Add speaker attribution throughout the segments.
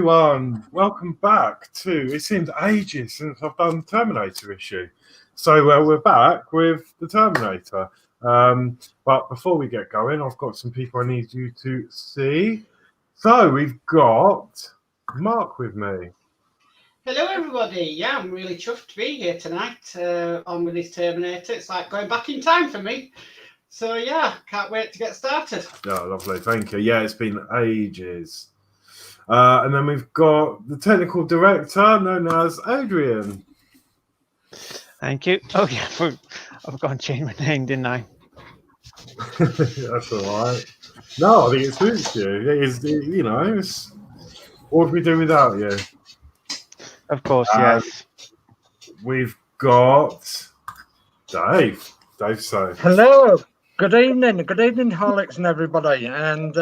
Speaker 1: everyone, welcome back to, it seems ages since I've done the Terminator issue. So we're back with the Terminator. But before we get going, I've got some people I need you to see. So we've got Mark with me.
Speaker 2: Hello everybody, yeah, I'm really chuffed to be here tonight on with this Terminator. It's like going back in time for me. So yeah, can't wait to get started.
Speaker 1: Yeah, lovely, thank you. Yeah, it's been ages. And then we've got the technical director known as Adrian.
Speaker 3: Thank you. Oh yeah, I've got to change my name, didn't I?
Speaker 1: That's all right. No, I think it suits you. It is, you know, it's, what would we do without you?
Speaker 3: Of course, yes.
Speaker 1: We've got Dave. Dave, so.
Speaker 4: Hello. Good evening, Horlicks and everybody, and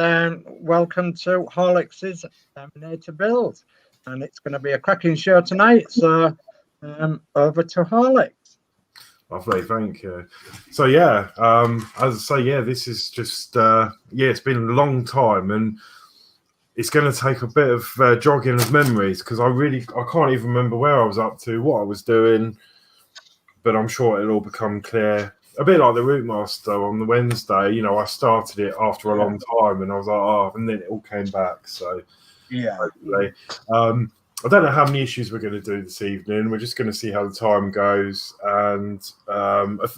Speaker 4: welcome to Horlicks' Terminator build. And it's going to be a cracking show tonight, so over to Horlicks.
Speaker 1: Lovely, thank you. So yeah, as I say, yeah, this is just it's been a long time, and it's going to take a bit of jogging of memories because I can't even remember where I was up to, what I was doing, but I'm sure it'll all become clear. A bit like the Routemaster on the Wednesday, you know, I started it after a long time, and I was like, oh, and then it all came back. So
Speaker 4: yeah,
Speaker 1: hopefully. I don't know how many issues we're going to do this evening. We're just going to see how the time goes. And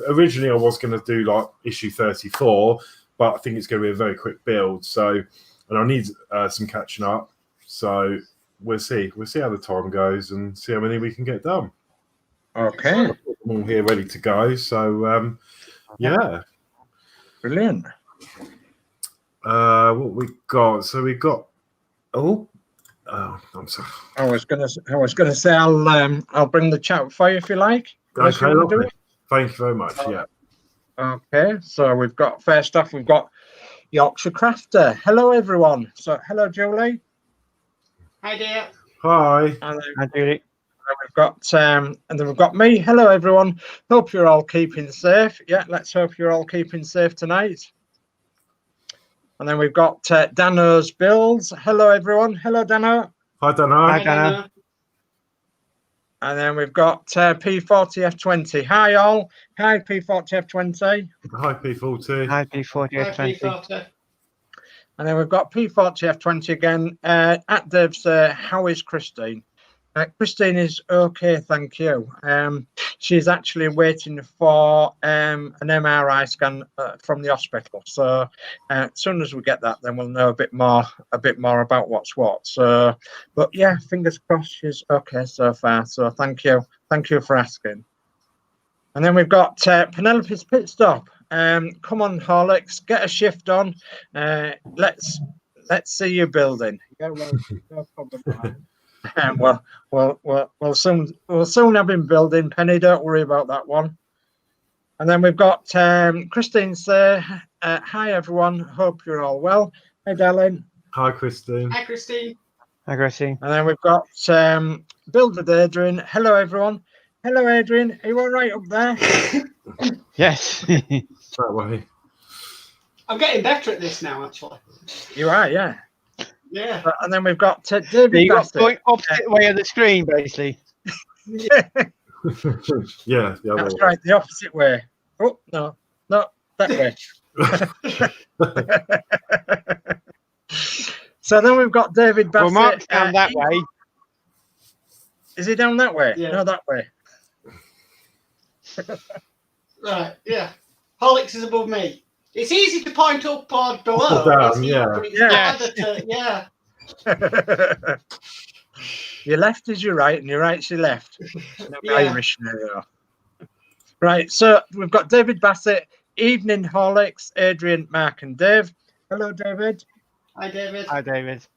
Speaker 1: originally, I was going to do like issue 34, but I think it's going to be a very quick build. So, and I need some catching up. So we'll see. We'll see how the time goes and see how many we can get done.
Speaker 4: Okay.
Speaker 1: I'm all here ready to go. So, yeah.
Speaker 4: Brilliant.
Speaker 1: What we got? So we got. Oh, I'm sorry.
Speaker 4: I was gonna say I'll bring the chat for you if you like.
Speaker 1: Okay, lovely. Thank you very much. Yeah.
Speaker 4: Okay, so we've got first off, we've got Yorkshire Crafter. Hello, everyone. So hello, Julie.
Speaker 2: Hi dear.
Speaker 1: Hi.
Speaker 4: And
Speaker 3: Hi, Julie.
Speaker 4: then we've got me. Hello, everyone. Hope you're all keeping safe. Yeah, let's hope you're all keeping safe tonight. And then we've got Dano's Builds. Hello, everyone. Hello, Dano.
Speaker 1: Hi, Dano.
Speaker 3: Hi, Dano.
Speaker 4: And then we've got P40F20. Hi, all. Hi, P40F20.
Speaker 1: Hi, P40.
Speaker 3: Hi, P40F20.
Speaker 2: Hi, P40.
Speaker 4: And then we've got P40F20 again. At Dave, how is Christine? Christine is okay, thank you. She's actually waiting for an MRI scan from the hospital. So as soon as we get that, then we'll know a bit more about what's what. So, but yeah, fingers crossed, she's okay so far. So thank you for asking. And then we've got Penelope's Pit Stop. Come on, Horlicks, get a shift on. Let's see you building. Yeah, well, no problem. We'll soon have him building, Penny. Don't worry about that one. And then we've got Christine say, hi everyone, hope you're all well. Hey darling.
Speaker 1: Hi, Christine.
Speaker 2: Hi, Christine.
Speaker 3: Hi, Gracie.
Speaker 4: And then we've got Build with Adrian. Hello everyone. Hello Adrian, are you all right up there?
Speaker 3: Yes.
Speaker 1: That way.
Speaker 2: I'm getting better at this now, actually.
Speaker 4: You are, yeah.
Speaker 2: Yeah.
Speaker 4: And then we've got David.
Speaker 3: You got
Speaker 4: Bassett.
Speaker 3: going opposite way of the screen, basically.
Speaker 4: Yeah,
Speaker 1: Yeah, the other
Speaker 4: that's
Speaker 1: way.
Speaker 4: right, the opposite way. Oh no, that way. So then we've got David Bassett.
Speaker 3: Well, Mark's down that way.
Speaker 4: Is he down that way?
Speaker 2: Yeah.
Speaker 4: No, that way.
Speaker 2: Right, yeah. Horlicks is above me. It's easy to point up or below.
Speaker 1: Down, yeah.
Speaker 2: But it's
Speaker 4: Yeah.
Speaker 2: harder to, yeah.
Speaker 4: Your left is your right, and your right's your left. No
Speaker 2: Yeah.
Speaker 4: Irish now. Right, so we've got David Bassett, Evening Horlicks, Adrian, Mark, and Dave. Hello, David.
Speaker 2: Hi, David.
Speaker 3: Hi, David.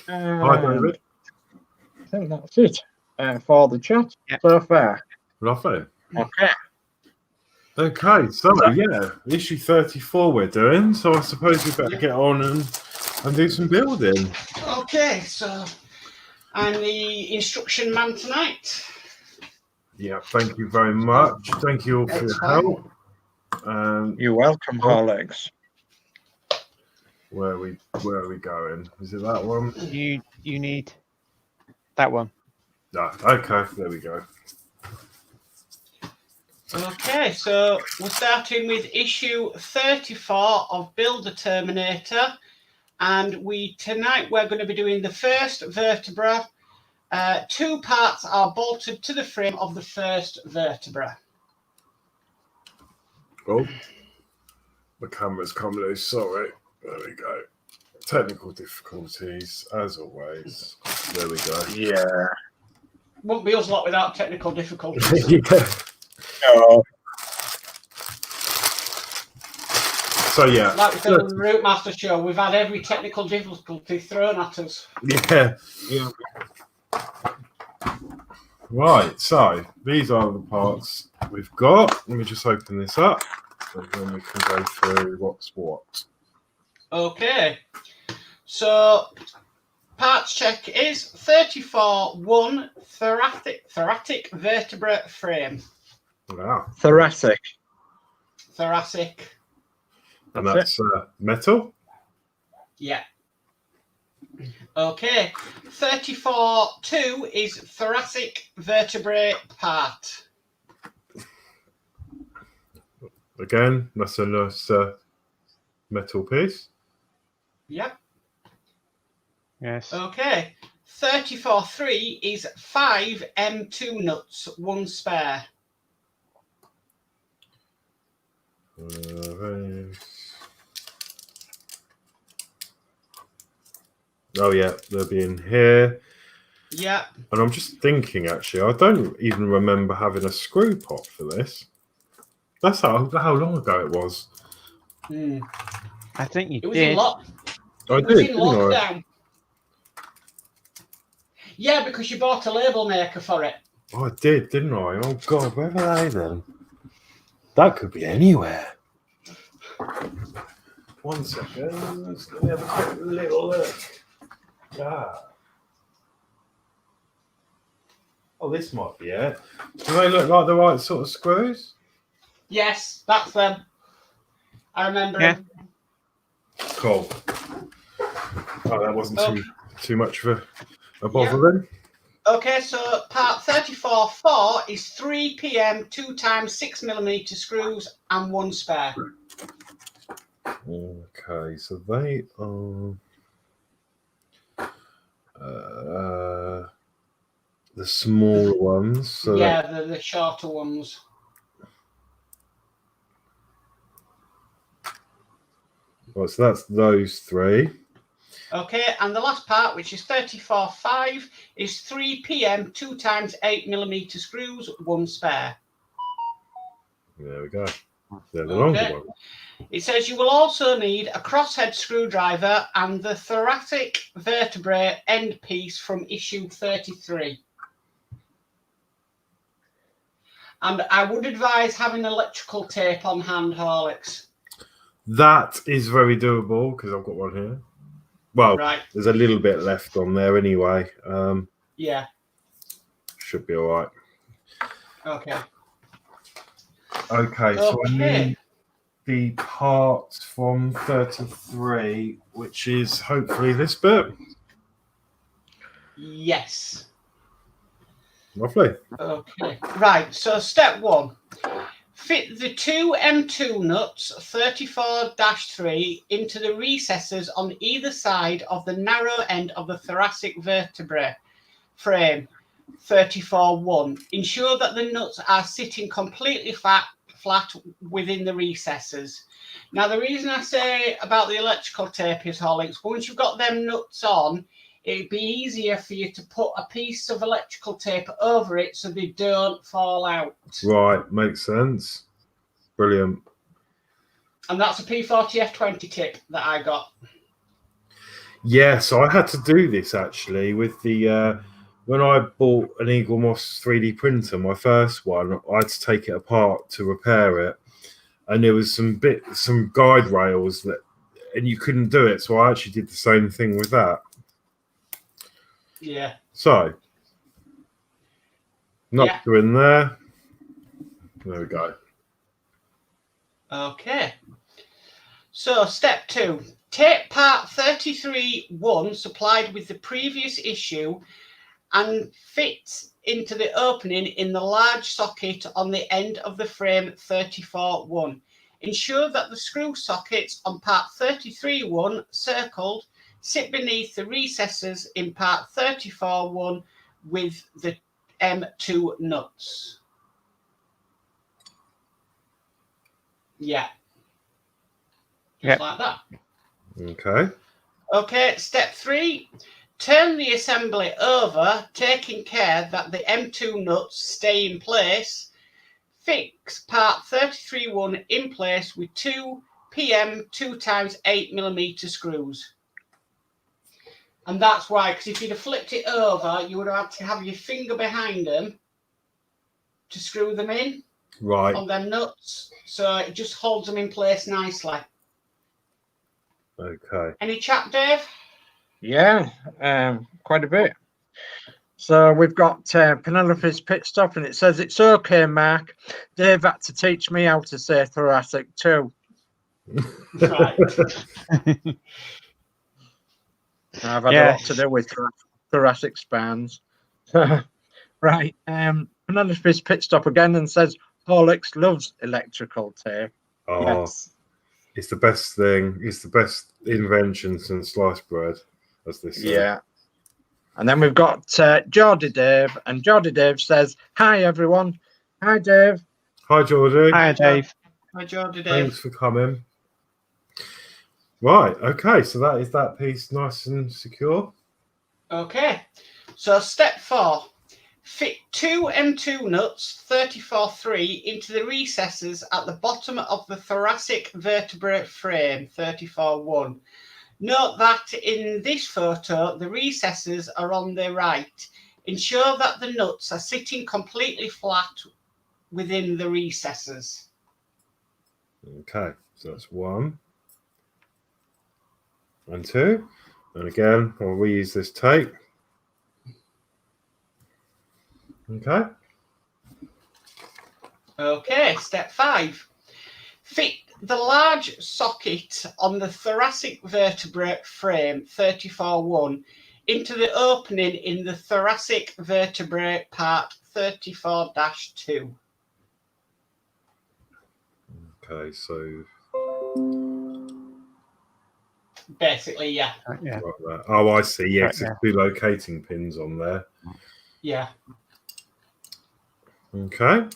Speaker 1: Hi, David.
Speaker 4: I think that's it for the chat so far.
Speaker 1: Lovely.
Speaker 4: Okay.
Speaker 1: Okay, so yeah, issue 34 we're doing. So I suppose we better get on and do some building.
Speaker 2: Okay, so I'm the instruction man tonight.
Speaker 1: Yeah, thank you very much. Thank you all for your help.
Speaker 4: You're welcome, Horlicks.
Speaker 1: Where are we going? Is it that one?
Speaker 3: You you need that one.
Speaker 1: No, okay, there we go.
Speaker 2: Okay, so we're starting with issue 34 of Build the Terminator, and tonight we're going to be doing the first vertebra. 2 parts are bolted to the frame of the first vertebra.
Speaker 1: Oh, the camera's come loose. Sorry. There we go. Technical difficulties, as always. There we go.
Speaker 4: Yeah.
Speaker 2: Won't be us lot without technical difficulties.
Speaker 1: Yeah.
Speaker 4: Oh.
Speaker 1: So yeah,
Speaker 2: Like we said on the Routemaster show, we've had every technical difficulty thrown at us.
Speaker 1: yeah. Right, so these are the parts we've got. Let me just open this up, and then we can go through what's what.
Speaker 2: Okay, so parts check is 34-1 thoracic vertebra frame.
Speaker 1: Wow.
Speaker 4: Thoracic.
Speaker 2: Thoracic.
Speaker 1: And
Speaker 4: That's
Speaker 1: that's metal.
Speaker 2: Yeah. Okay, 34-2 is thoracic vertebrae part.
Speaker 1: Again, that's a nice metal piece.
Speaker 2: Yep.
Speaker 3: Yes.
Speaker 2: Okay, 34-3 is 5 M2 nuts, 1 spare.
Speaker 1: Oh yeah, they'll be in here.
Speaker 2: Yeah.
Speaker 1: And I'm just thinking, actually, I don't even remember having a screw pot for this. That's how long ago it was.
Speaker 3: I think you
Speaker 2: It was
Speaker 3: did.
Speaker 2: in lock.
Speaker 1: I
Speaker 2: It was
Speaker 1: did,
Speaker 2: in
Speaker 1: didn't I?
Speaker 2: lockdown. Yeah, because you bought a label maker for it.
Speaker 1: Oh, I did, didn't I? Oh God, where were they then? That could be anywhere. 1 second. Let's let me have a quick little look. Ah. Oh, this might be it. Do they look like the right sort of screws?
Speaker 2: Yes, that's them. I remember
Speaker 3: Yeah.
Speaker 2: them.
Speaker 1: Cool. Oh, that wasn't too much of a bother
Speaker 2: Yeah.
Speaker 1: then.
Speaker 2: Okay, so part 34-4 is 3 PM, 2 times 6mm screws and 1 spare.
Speaker 1: Okay, so they are the smaller ones. So
Speaker 2: Yeah, the shorter ones.
Speaker 1: right, so that's those 3.
Speaker 2: Okay, and the last part, which is 34-5, is 3 PM, 2 times 8mm screws, 1 spare.
Speaker 1: There we go. They're the longer ones.
Speaker 2: It says you will also need a crosshead screwdriver and the thoracic vertebrae end piece from issue 33. And I would advise having electrical tape on hand, Horlicks.
Speaker 1: That is very doable because I've got one here. Well,
Speaker 2: Right.
Speaker 1: there's a little bit left on there anyway.
Speaker 2: Yeah.
Speaker 1: Should be all right.
Speaker 2: Okay.
Speaker 1: Okay, so I
Speaker 2: Okay.
Speaker 1: need the parts from 33, which is hopefully this bit.
Speaker 2: Yes.
Speaker 1: Lovely.
Speaker 2: Okay. Right. So step 1. Fit the 2 M2 nuts 34-3 into the recesses on either side of the narrow end of the thoracic vertebrae frame 34-1. Ensure that the nuts are sitting completely flat within the recesses. Now, the reason I say about the electrical tape is, Horlicks, once you've got them nuts on, it'd be easier for you to put a piece of electrical tape over it so they don't fall out.
Speaker 1: Right, makes sense. Brilliant.
Speaker 2: And that's a P40F20 tip that I got.
Speaker 1: Yeah, so I had to do this actually with the when I bought an Eagle Moss 3D printer, my first one, I had to take it apart to repair it, and there was some guide rails and you couldn't do it, so I actually did the same thing with that.
Speaker 2: Yeah.
Speaker 1: So, knocked her in there. There we go.
Speaker 2: Okay. So step 2. Take part 33.1 supplied with the previous issue and fit into the opening in the large socket on the end of the frame 34.1. Ensure that the screw sockets on part 33.1 circled sit beneath the recesses in part 34.1 with the M2 nuts. Yeah. Just like that.
Speaker 1: Okay.
Speaker 2: Okay, step 3. Turn the assembly over, taking care that the M2 nuts stay in place. Fix part 33.1 in place with 2 PM 2x8mm screws. And that's why, because if you'd have flipped it over, you would have had to have your finger behind them to screw them in
Speaker 1: Right.
Speaker 2: on them nuts. So it just holds them in place nicely.
Speaker 1: Okay.
Speaker 2: Any chat, Dave?
Speaker 4: Yeah, quite a bit. So we've got Penelope's pit stop, and it says, "It's okay, Mark. Dave had to teach me how to say thoracic too."
Speaker 2: Right.
Speaker 4: I've had a
Speaker 3: Yeah.
Speaker 4: lot to do with thoracic spans. Right. Penelope's pit stop again and says, "Horlicks loves electrical tape."
Speaker 1: Oh,
Speaker 4: Yes.
Speaker 1: it's the best thing. It's the best invention since sliced bread, as they say.
Speaker 4: Yeah. And then we've got Geordie Dave, and Geordie Dave says, "Hi everyone." Hi Dave.
Speaker 1: Hi, Geordie.
Speaker 3: Hi, Dave.
Speaker 2: Hi, Jordan, Dave.
Speaker 1: Thanks for coming. Right. Okay. So that is that piece nice and secure.
Speaker 2: Okay. So step 4. Fit 2 M2 nuts 34.3 into the recesses at the bottom of the thoracic vertebrae frame 34.1. Note that in this photo, the recesses are on the right. Ensure that the nuts are sitting completely flat within the recesses.
Speaker 1: Okay. So that's 1 and 2. And again, I'll reuse this tape. Okay.
Speaker 2: Okay, step 5. Fit the large socket on the thoracic vertebrae frame 34.1 into the opening in the thoracic vertebrae part 34-2.
Speaker 1: Okay. So
Speaker 2: Basically, yeah.
Speaker 3: Yeah.
Speaker 1: right there. Oh, I see. Yeah, 'cause
Speaker 3: Right,
Speaker 1: there's 2 locating pins on there.
Speaker 2: Yeah.
Speaker 1: Okay.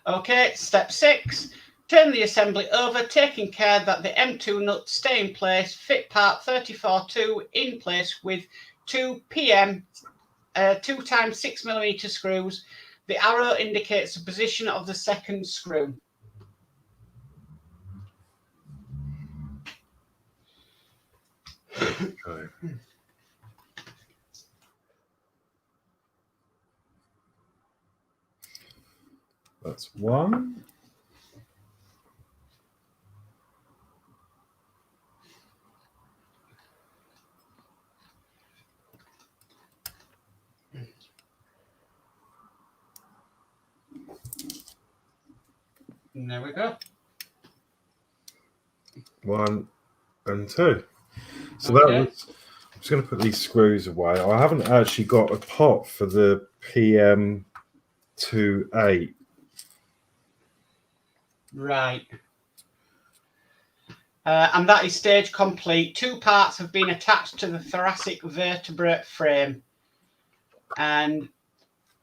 Speaker 2: Okay, step 6. Turn the assembly over, taking care that the M2 nuts stay in place. Fit part 34.2 in place with 2 PM 2x6mm screws. The arrow indicates the position of the second screw.
Speaker 1: Okay. That's 1.
Speaker 2: And there we go.
Speaker 1: 1 and 2. So
Speaker 2: Okay.
Speaker 1: that was. I'm just going to put these screws away. I haven't actually got a pot for the PM28.
Speaker 2: Right. And that is stage complete. 2 parts have been attached to the thoracic vertebrae frame. And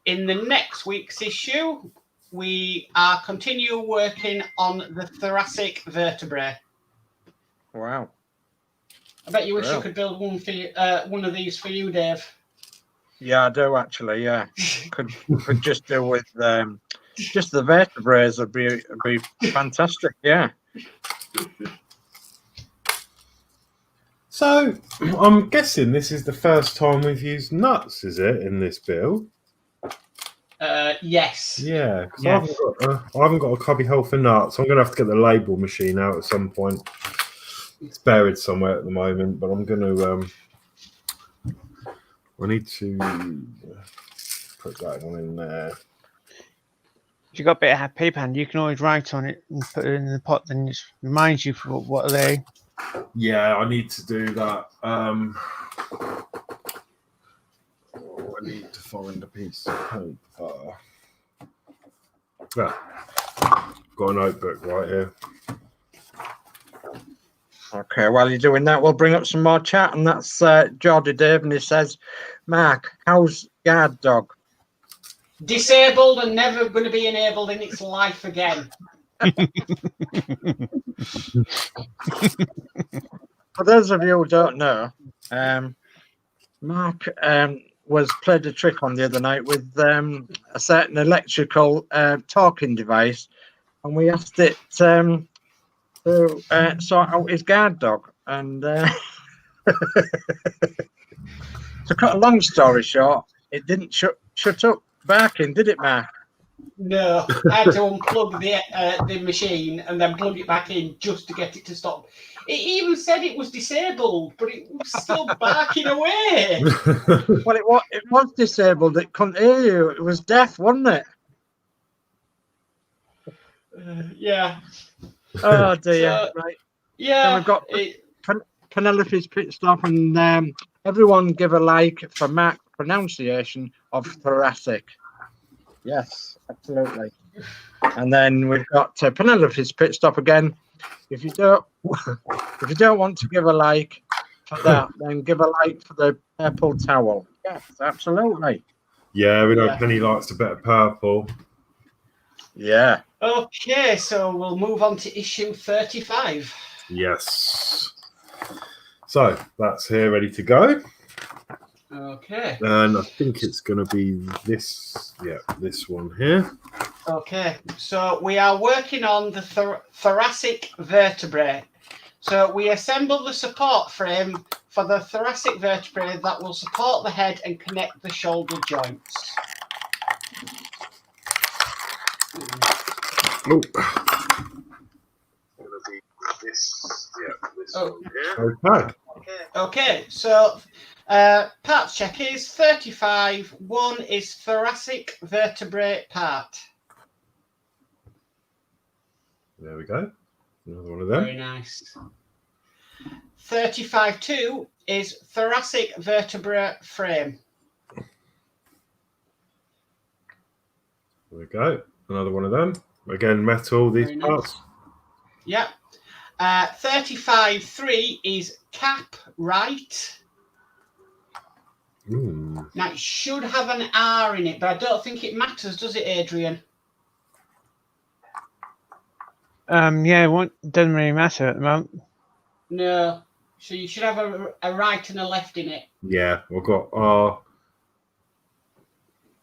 Speaker 2: in the next week's issue, we are continue working on the thoracic vertebrae.
Speaker 4: Wow.
Speaker 2: I bet you wish you
Speaker 4: Wow.
Speaker 2: could build one for you, one of these for you, Dave.
Speaker 4: Yeah, I do actually. Yeah, could just do with just the vertebrae would be fantastic. Yeah.
Speaker 1: So I'm guessing this is the first time we've used nuts, is it, in this build?
Speaker 2: Yes.
Speaker 1: Yeah, because
Speaker 3: Yes.
Speaker 1: I haven't got a cubby hole for nuts. I'm going to have to get the label machine out at some point. It's buried somewhere at the moment, but I'm going to. I need to put that one in there.
Speaker 3: If you've got a bit of paper hand, you can always write on it and put it in the pot. Then it reminds you for what are they.
Speaker 1: Yeah, I need to do that. I need to find a piece of paper. Yeah, got a notebook right here.
Speaker 4: Okay, while you're doing that, we'll bring up some more chat, and that's Geordie Dave, and he says, Mark, how's guard dog?
Speaker 2: Disabled and never going to be enabled in its life again.
Speaker 4: For those of you who don't know, Mark was played a trick on the other night with a certain electrical talking device, and we asked it to sort out his guard dog. And to cut a long story short, it didn't shut up barking, did it, Mark?
Speaker 2: No, I had to unplug the machine and then plug it back in just to get it to stop. It even said it was disabled, but it was still barking away.
Speaker 4: Well, it was disabled. It couldn't hear you. It was deaf, wasn't it?
Speaker 2: Yeah.
Speaker 4: Oh dear.
Speaker 2: So,
Speaker 4: right.
Speaker 2: Yeah.
Speaker 4: Then we've got Penelope's pit stop, and everyone give a like for Mark's pronunciation of thoracic. Yes, absolutely. And then we've got Penelope's pit stop again. If you don't want to give a like for that, then give a like for the purple towel. Yes, absolutely.
Speaker 1: Yeah, we know Penny likes a bit of purple.
Speaker 4: Yeah.
Speaker 2: Okay, so we'll move on to issue 35.
Speaker 1: Yes. So that's here, ready to go.
Speaker 2: Okay.
Speaker 1: And I think it's going to be this. Yeah, this one here.
Speaker 2: Okay, so we are working on the thoracic vertebrae. So we assemble the support frame for the thoracic vertebrae that will support the head and connect the shoulder joints.
Speaker 1: Oh. This, this one here. Okay.
Speaker 2: Okay, so parts check is 35. One is thoracic vertebrae part.
Speaker 1: There we go. Another one of them.
Speaker 2: Very nice. 35.2 is thoracic vertebra frame.
Speaker 1: There we go. Another one of them. Again, metal, these
Speaker 2: Very
Speaker 1: parts.
Speaker 2: Nice. Yeah. 35.3 is cap right.
Speaker 1: Ooh.
Speaker 2: Now it should have an R in it, but I don't think it matters, does it, Adrian?
Speaker 3: Yeah, it doesn't really matter at the moment.
Speaker 2: No. So you should have a right and a left in it.
Speaker 1: Yeah, we've got R.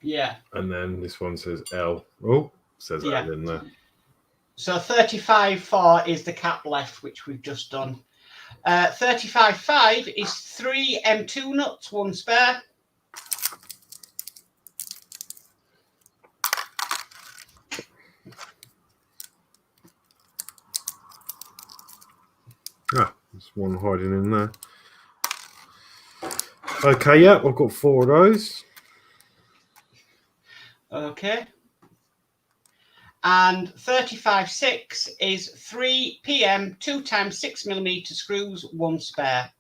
Speaker 2: Yeah.
Speaker 1: And then this one says L. Oh, says
Speaker 2: Yeah.
Speaker 1: L in there.
Speaker 2: So 35.4 is the cap left, which we've just done. 35.5 is 3 M2 nuts, one spare.
Speaker 1: Ah, there's one hiding in there. Okay, yeah, I've got 4 of those.
Speaker 2: Okay. And 35.6 is 3 PM 2x6mm screws, one spare.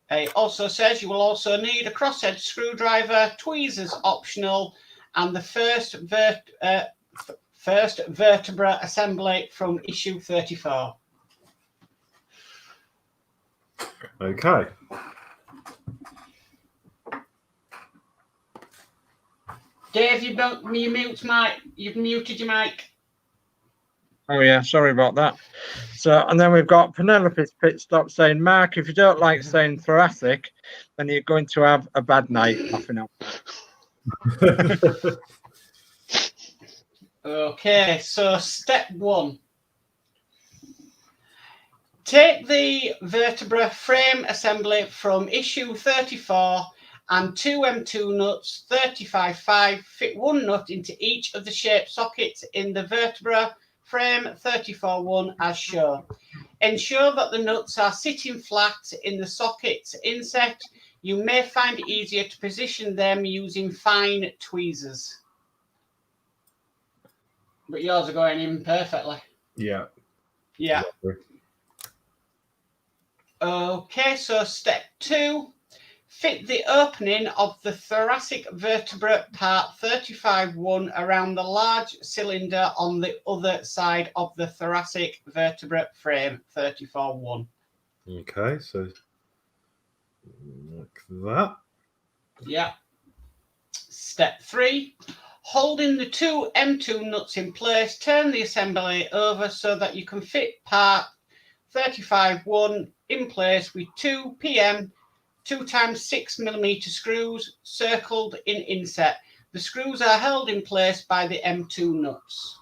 Speaker 2: It also says you will also need a crosshead screwdriver, tweezers optional, and the first vertebra assembly from issue 34.
Speaker 1: Okay.
Speaker 2: Dave, you've muted your mic.
Speaker 4: Oh yeah, sorry about that. So, and then we've got Penelope's pit stop saying, Mark, if you don't like saying thoracic, then you're going to have a bad night. Laughing out.
Speaker 2: Okay, so step 1. Take the vertebra frame assembly from issue 34 and 2 M2 nuts, 35.5, fit one nut into each of the shaped sockets in the vertebra frame 34.1 as shown. Ensure that the nuts are sitting flat in the socket's inset. You may find it easier to position them using fine tweezers. But yours are going in perfectly.
Speaker 1: Yeah.
Speaker 2: Yeah. Okay, so step 2. Fit the opening of the thoracic vertebrate part 35-1 around the large cylinder on the other side of the thoracic vertebrate frame 34-1.
Speaker 1: Okay, so like that.
Speaker 2: Yeah. Step 3. Holding the 2 M2 nuts in place, turn the assembly over so that you can fit part 35-1 in place with 2 PM 2x6mm screws circled in inset. The screws are held in place by the M2 nuts.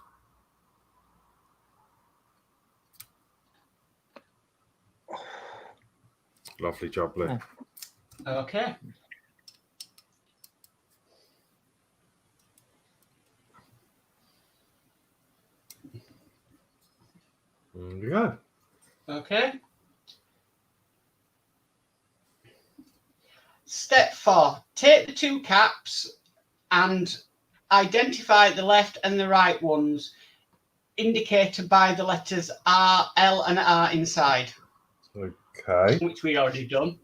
Speaker 1: Lovely job, Lee.
Speaker 2: Okay.
Speaker 1: There we go.
Speaker 2: Okay. Step 4. Take the 2 caps and identify the left and the right ones, indicated by the letters R, L, and R inside.
Speaker 1: Okay.
Speaker 2: Which we already done.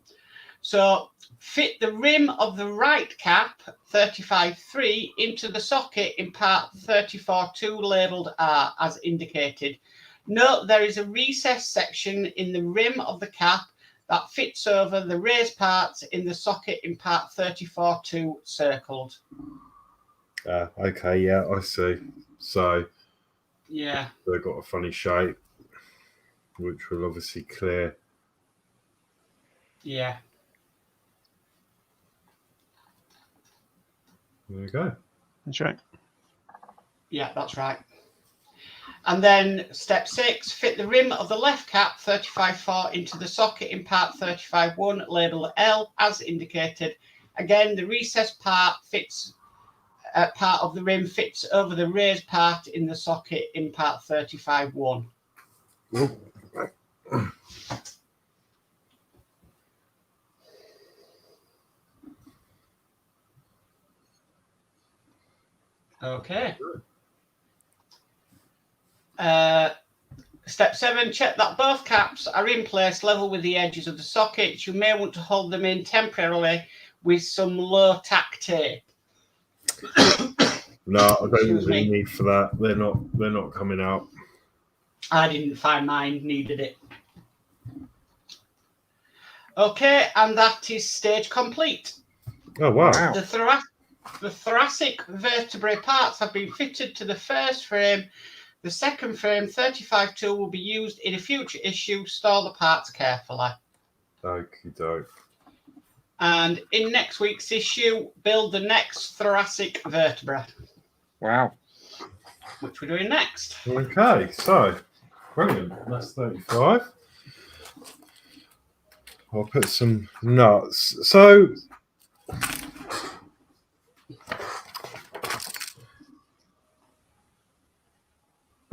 Speaker 2: So fit the rim of the right cap 35-3 into the socket in part 34-2 labelled R as indicated. Note there is a recess section in the rim of the cap that fits over the raised parts in the socket in part 34-2 circled.
Speaker 1: Okay, yeah, I see. So
Speaker 2: yeah,
Speaker 1: they've got a funny shape, which will obviously clear.
Speaker 2: Yeah.
Speaker 1: There we go.
Speaker 3: That's right.
Speaker 2: Yeah, that's right. And then step 6, fit the rim of the left cap 35-4 into the socket in part 35-1 labelled L as indicated. Again, the recessed part fits part of the rim fits over the raised part in the socket in part 35-1. Okay. Step 7, check that both caps are in place level with the edges of the sockets. You may want to hold them in temporarily with some low tack tape.
Speaker 1: No, I don't
Speaker 2: Excuse
Speaker 1: really
Speaker 2: me.
Speaker 1: need for that. They're not coming out.
Speaker 2: I didn't find mine needed it. Okay, and that is stage complete.
Speaker 1: Oh wow.
Speaker 4: Wow.
Speaker 2: The thoracic vertebrae parts have been fitted to the first frame. The second frame, 35-2, will be used in a future issue. Store the parts carefully.
Speaker 1: Okie doke.
Speaker 2: And in next week's issue, build the next thoracic vertebra.
Speaker 4: Wow.
Speaker 2: Which we're doing next.
Speaker 1: Okay, so brilliant. That's 35. I'll put some nuts. So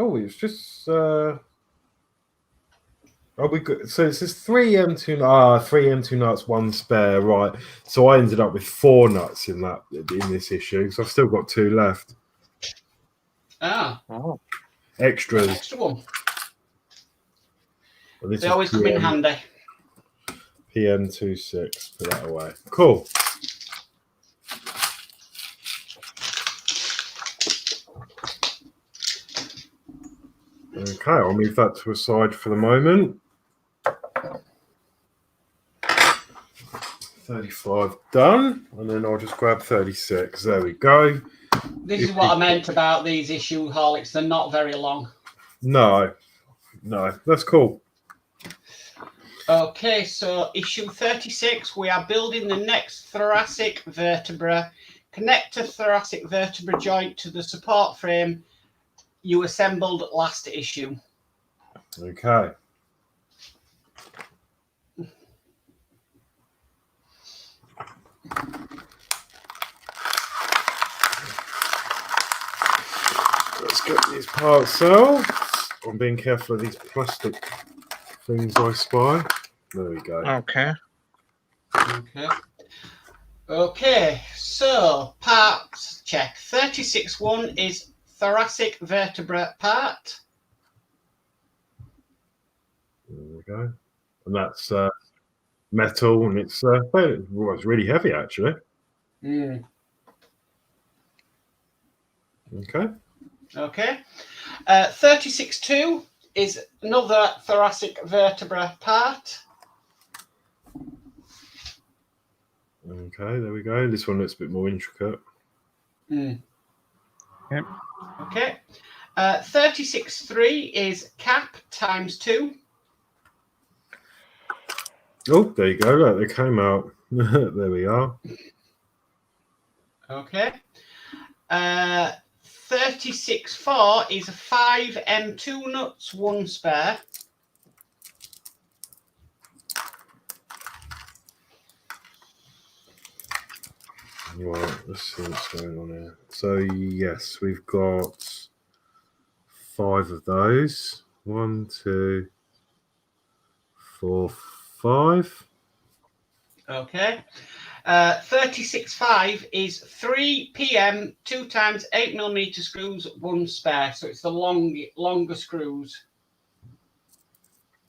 Speaker 1: it's just we good. So it says 3 M2 nuts, 1 spare, right? So I ended up with 4 nuts in this issue, because I've still got 2 left.
Speaker 4: Oh.
Speaker 1: Extras.
Speaker 2: Extra one.
Speaker 1: Well, this
Speaker 2: They
Speaker 1: is
Speaker 2: always come in handy.
Speaker 1: PM26. Put that away. Cool. Okay, I'll move that to a side for the moment. 35 done, and then I'll just grab 36. There we go.
Speaker 2: This is what I meant about these issue Horlicks. They're not very long.
Speaker 1: No, that's cool.
Speaker 2: Okay, so issue 36, we are building the next thoracic vertebra. Connect a thoracic vertebra joint to the support frame you assembled last issue.
Speaker 1: Okay. Let's get these parts out. I'm being careful of these plastic things I spy. There we go.
Speaker 4: Okay.
Speaker 2: Okay, so parts check. 36-1 is thoracic vertebra part.
Speaker 1: There we go. and that's metal, and it's it's really heavy actually.
Speaker 2: Mm.
Speaker 1: Okay.
Speaker 2: Okay. 36.2 is another thoracic vertebra part.
Speaker 1: Okay, there we go. This one looks a bit more intricate.
Speaker 2: Mm.
Speaker 3: Yep.
Speaker 2: Okay. 36.3 is cap times 2.
Speaker 1: Oh, there you go. Look, they came out. There we are.
Speaker 2: Okay. 36.4 is 5 M2 nuts, 1 spare.
Speaker 1: Right, let's see what's going on here. So yes, we've got 5 of those. 1, 2, 4, 5.
Speaker 2: Okay. 36.5 is 3 PM, 2 times 8mm screws, 1 spare. So it's the longer screws.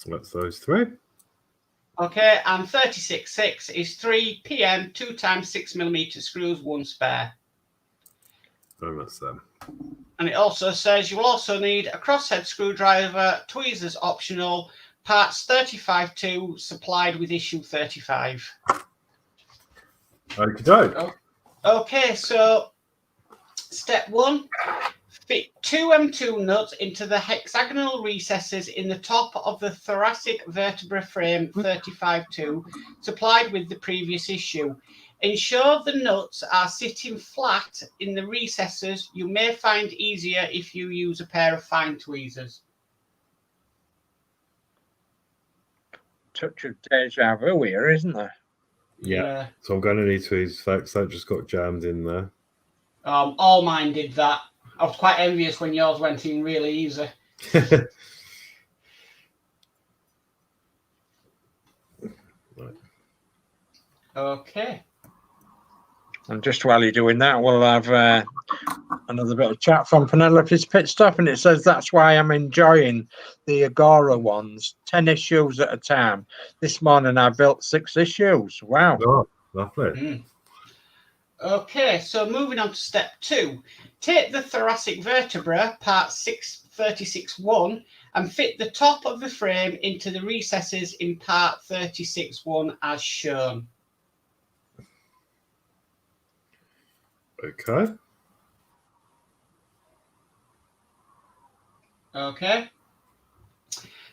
Speaker 1: That's those 3.
Speaker 2: Okay, and 36.6 is 3 PM, 2 times 6mm screws, 1 spare.
Speaker 1: And that's them.
Speaker 2: And it also says you will also need a crosshead screwdriver, tweezers optional, parts 35.2 supplied with issue 35.
Speaker 1: Okie doke.
Speaker 2: Okay, so step 1, fit 2 M2 nuts into the hexagonal recesses in the top of the thoracic vertebra frame 35.2 supplied with the previous issue. Ensure the nuts are sitting flat in the recesses. You may find easier if you use a pair of fine tweezers.
Speaker 4: Touch of deja vu here, isn't there?
Speaker 1: Yeah. So I'm going to need tweezers, folks. That just got jammed in there.
Speaker 2: All mine did that. I was quite envious when yours went in really easy.
Speaker 1: Right.
Speaker 2: Okay.
Speaker 4: And just while you're doing that, we'll have another bit of chat from Penelope's Pit Stop, and it says that's why I'm enjoying the Agora ones, 10 issues at a time. This morning I built 6 issues. Wow.
Speaker 1: Oh, lovely.
Speaker 2: Mm. Okay, so moving on to step 2. Take the thoracic vertebra, part 36.1, and fit the top of the frame into the recesses in part 36.1 as shown.
Speaker 1: Okay.
Speaker 2: Okay.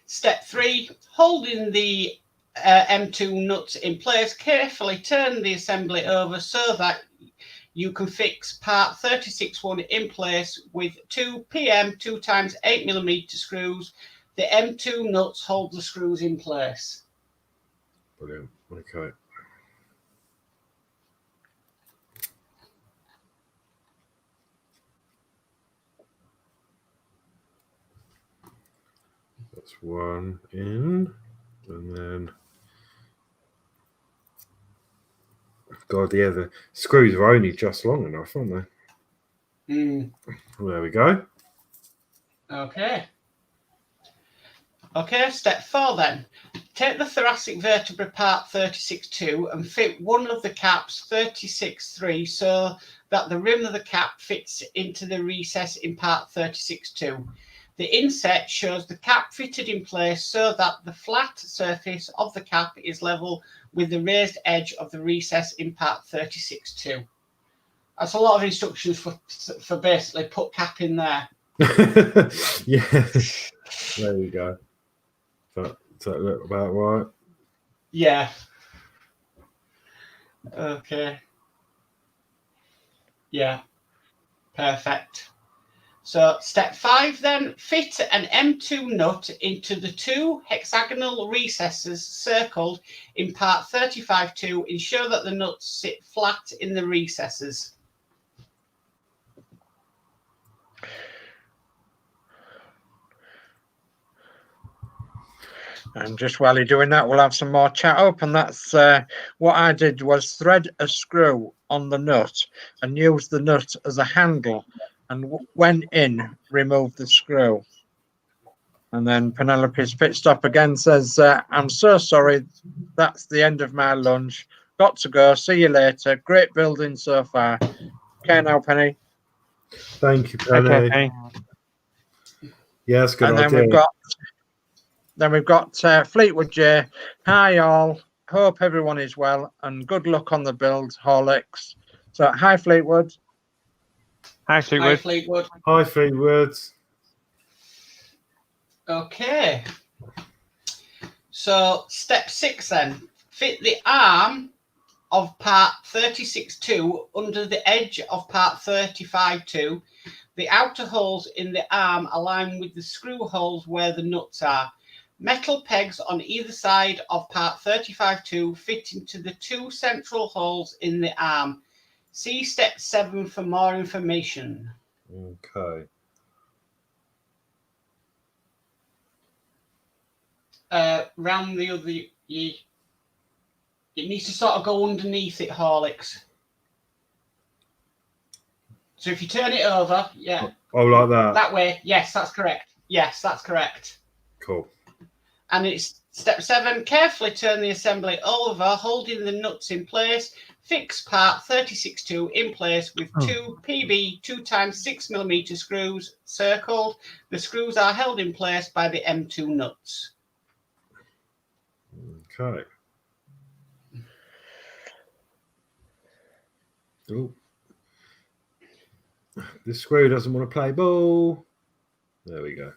Speaker 2: Step 3, holding the M2 nuts in place, carefully turn the assembly over so that you can fix part 36.1 in place with 2 PM 2 times 8mm screws. The M2 nuts hold the screws in place.
Speaker 1: Brilliant. Okay. That's one in, and then God, yeah, the screws are only just long enough, aren't they?
Speaker 2: Mm.
Speaker 1: There we go.
Speaker 2: Okay. Okay, step 4 then. Take the thoracic vertebra part 36.2 and fit one of the caps 36.3 so that the rim of the cap fits into the recess in part 36.2. The inset shows the cap fitted in place so that the flat surface of the cap is level with the raised edge of the recess in part 36.2. That's a lot of instructions for basically put cap in there.
Speaker 1: Yeah. There you go. Does that look about right?
Speaker 2: Yeah. Okay. Yeah. Perfect. So step 5 then, fit an M2 nut into the 2 hexagonal recesses circled in part 35.2. Ensure that the nuts sit flat in the recesses.
Speaker 4: And just while you're doing that, we'll have some more chat up. And that's what I did was thread a screw on the nut and use the nut as a handle. And when in, remove the screw. And then Penelope's pit stop again says, I'm so sorry. That's the end of my lunch. Got to go. See you later. Great building so far. Okay, now, Penny.
Speaker 1: Thank you, Penny.
Speaker 3: Okay, Penny.
Speaker 1: Yeah, that's a good
Speaker 4: And
Speaker 1: idea.
Speaker 4: then we've got Fleetwood J. Hi, all. Hope everyone is well and good luck on the build, Horlicks. So, hi, Fleetwood.
Speaker 3: Hi,
Speaker 2: Hi,
Speaker 3: Fleetwood.
Speaker 2: Fleetwood.
Speaker 1: Hi, Fleetwood.
Speaker 2: Okay. So step 6 then. Fit the arm of part 36.2 under the edge of part 35.2. The outer holes in the arm align with the screw holes where the nuts are. Metal pegs on either side of part 35.2 fit into the 2 central holes in the arm. See step 7 for more information.
Speaker 1: Okay.
Speaker 2: Round the other, it needs to sort of go underneath it, Horlicks. So if you turn it over, yeah.
Speaker 1: Oh, like that?
Speaker 2: That way, yes, that's correct. Yes, that's correct.
Speaker 1: Cool.
Speaker 2: And it's step 7, carefully turn the assembly over, holding the nuts in place. Fix part 36.2 in place with 2 PB 2x6mm screws circled. The screws are held in place by the M2 nuts.
Speaker 1: Okay. Oh. This screw doesn't want to play ball. There we go.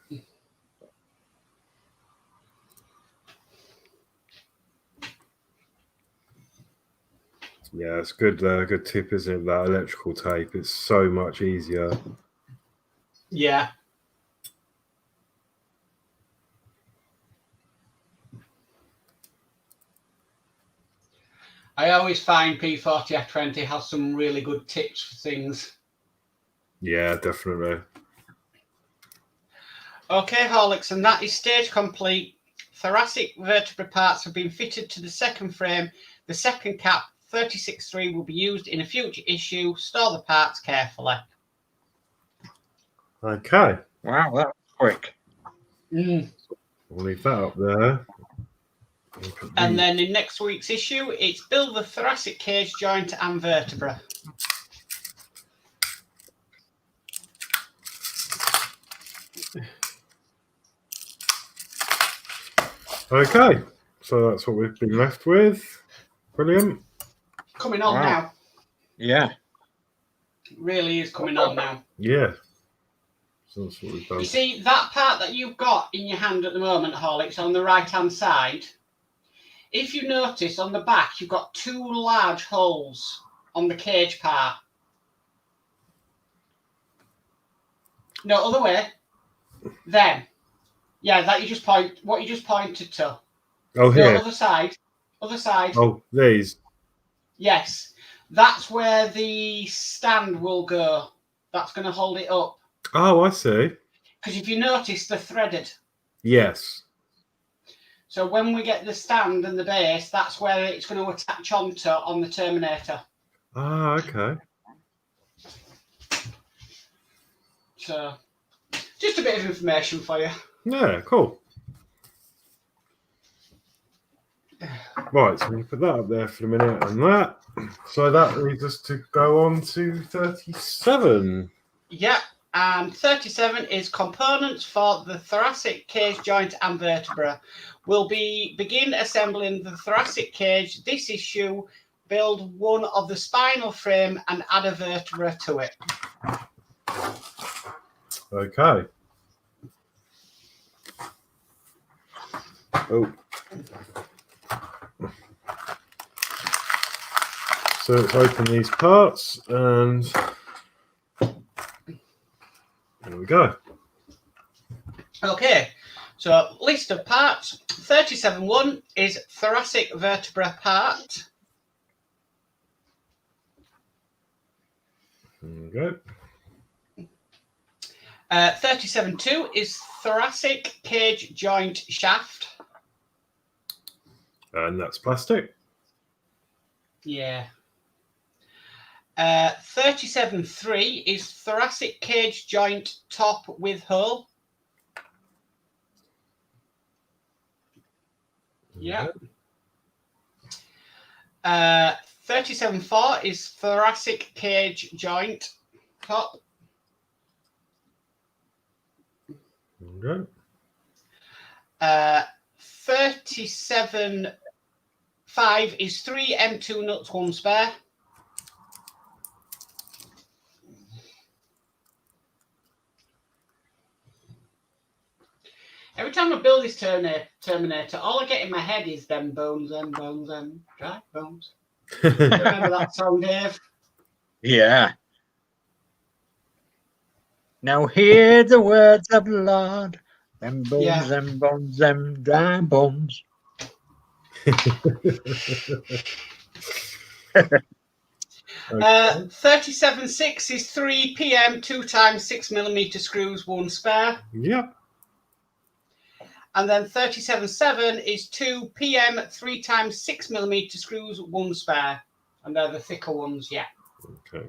Speaker 1: Yeah, it's good. Good tip, isn't it? That electrical tape. It's so much easier.
Speaker 2: Yeah. I always find P40F20 has some really good tips for things.
Speaker 1: Yeah, definitely.
Speaker 2: Okay, Horlicks, and that is stage complete. Thoracic vertebra parts have been fitted to the second frame. The second cap, 36.3, will be used in a future issue. Store the parts carefully.
Speaker 1: Okay.
Speaker 4: Wow, that was quick.
Speaker 1: We'll leave that up there.
Speaker 2: And then in next week's issue, it's build the thoracic cage joint and vertebra.
Speaker 1: Okay, so that's what we've been left with. Brilliant.
Speaker 2: Coming on now.
Speaker 4: Yeah.
Speaker 2: It really is coming on now.
Speaker 1: Yeah. So that's what we've done.
Speaker 2: You see, that part that you've got in your hand at the moment, Horlicks, on the right-hand side, if you notice on the back, you've got 2 large holes on the cage part. No, other way. Then. Yeah, that you just what you just pointed to.
Speaker 1: Oh, here.
Speaker 2: No, other side. Other side.
Speaker 1: Oh, these.
Speaker 2: Yes. That's where the stand will go. That's going to hold it up.
Speaker 1: Oh, I see.
Speaker 2: Because if you notice, they're threaded.
Speaker 1: Yes.
Speaker 2: So when we get the stand and the base, that's where it's going to attach onto on the Terminator.
Speaker 1: Ah, okay.
Speaker 2: So, just a bit of information for you.
Speaker 1: Yeah, cool. Right, so we put that up there for a minute and that. So that leads us to go on to 37.
Speaker 2: Yeah, and 37 is components for the thoracic cage joint and vertebra. We'll begin assembling the thoracic cage. This issue, build one of the spinal frame and add a vertebra to it.
Speaker 1: Okay. Oh. So let's open these parts and there we go.
Speaker 2: Okay, so list of parts. 37.1 is thoracic vertebra part.
Speaker 1: There we go.
Speaker 2: 37.2 is thoracic cage joint shaft.
Speaker 1: And that's plastic.
Speaker 2: Yeah. 37.3 is thoracic cage joint top with hole. Yeah. 37.4 is thoracic cage joint top.
Speaker 1: Okay.
Speaker 2: 37.5 is 3 M2 nuts, 1 spare. Every time I build this Terminator, all I get in my head is them bones, them bones, them dry bones. Remember that song, Dave?
Speaker 4: Yeah. Now hear the words of the Lord. Them bones,
Speaker 2: Yeah.
Speaker 4: them bones, them dry bones.
Speaker 2: 37.6 is 3 PM 2 times 6mm screws, 1 spare.
Speaker 1: Yep.
Speaker 2: And then 37.7 is 2 PM 3 times 6mm screws, 1 spare. And they're the thicker ones, yeah.
Speaker 1: Okay.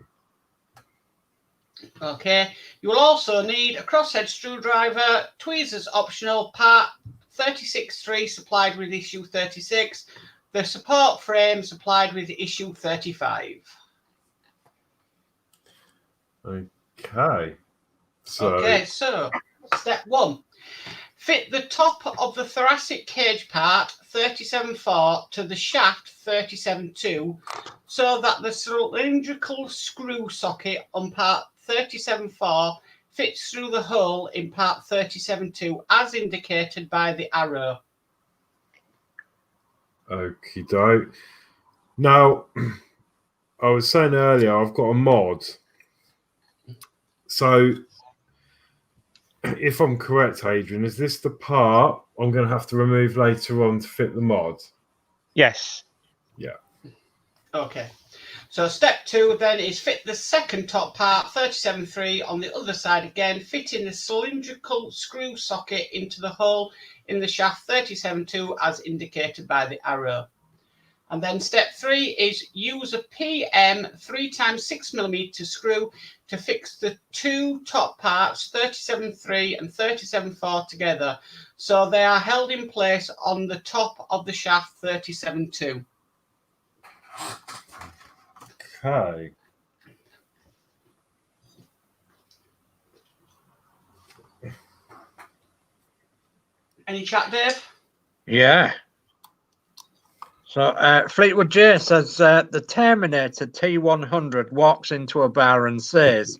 Speaker 2: Okay. You will also need a crosshead screwdriver, tweezers optional, part 36.3 supplied with issue 36. The support frame supplied with issue 35.
Speaker 1: Okay.
Speaker 2: Okay, so step 1. Fit the top of the thoracic cage part 37.4 to the shaft 37.2 so that the cylindrical screw socket on part 37.4 fits through the hole in part 37.2 as indicated by the arrow.
Speaker 1: Okie doke. Now, I was saying earlier, I've got a mod. So, if I'm correct, Adrian, is this the part I'm going to have to remove later on to fit the mod?
Speaker 3: Yes.
Speaker 1: Yeah.
Speaker 2: Okay. So step 2 then is fit the second top part 37.3 on the other side again, fitting the cylindrical screw socket into the hole in the shaft 37.2 as indicated by the arrow. And then step 3 is use a PM 3 times 6mm screw to fix the 2 top parts 37.3 and 37.4 together so they are held in place on the top of the shaft 37.2.
Speaker 1: Okay.
Speaker 2: Any chat, Dave?
Speaker 4: Yeah. So Fleetwood J says the Terminator T100 walks into a bar and says,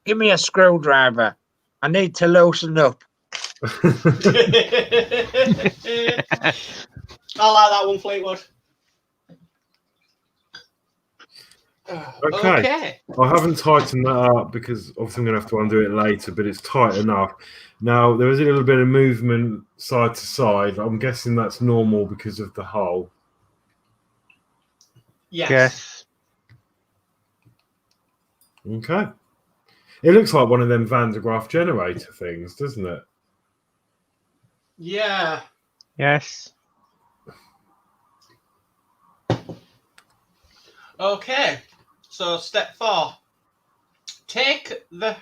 Speaker 4: "Give me a screwdriver. I need to loosen up."
Speaker 2: I like that one, Fleetwood. Okay.
Speaker 1: I haven't tightened that up because obviously I'm going to have to undo it later, but it's tight enough. Now, there is a little bit of movement side to side. I'm guessing that's normal because of the hole.
Speaker 2: Yes.
Speaker 1: Okay. It looks like one of them Van de Graaff generator things, doesn't it?
Speaker 2: Yeah.
Speaker 3: Yes. Okay. So step 4. Take the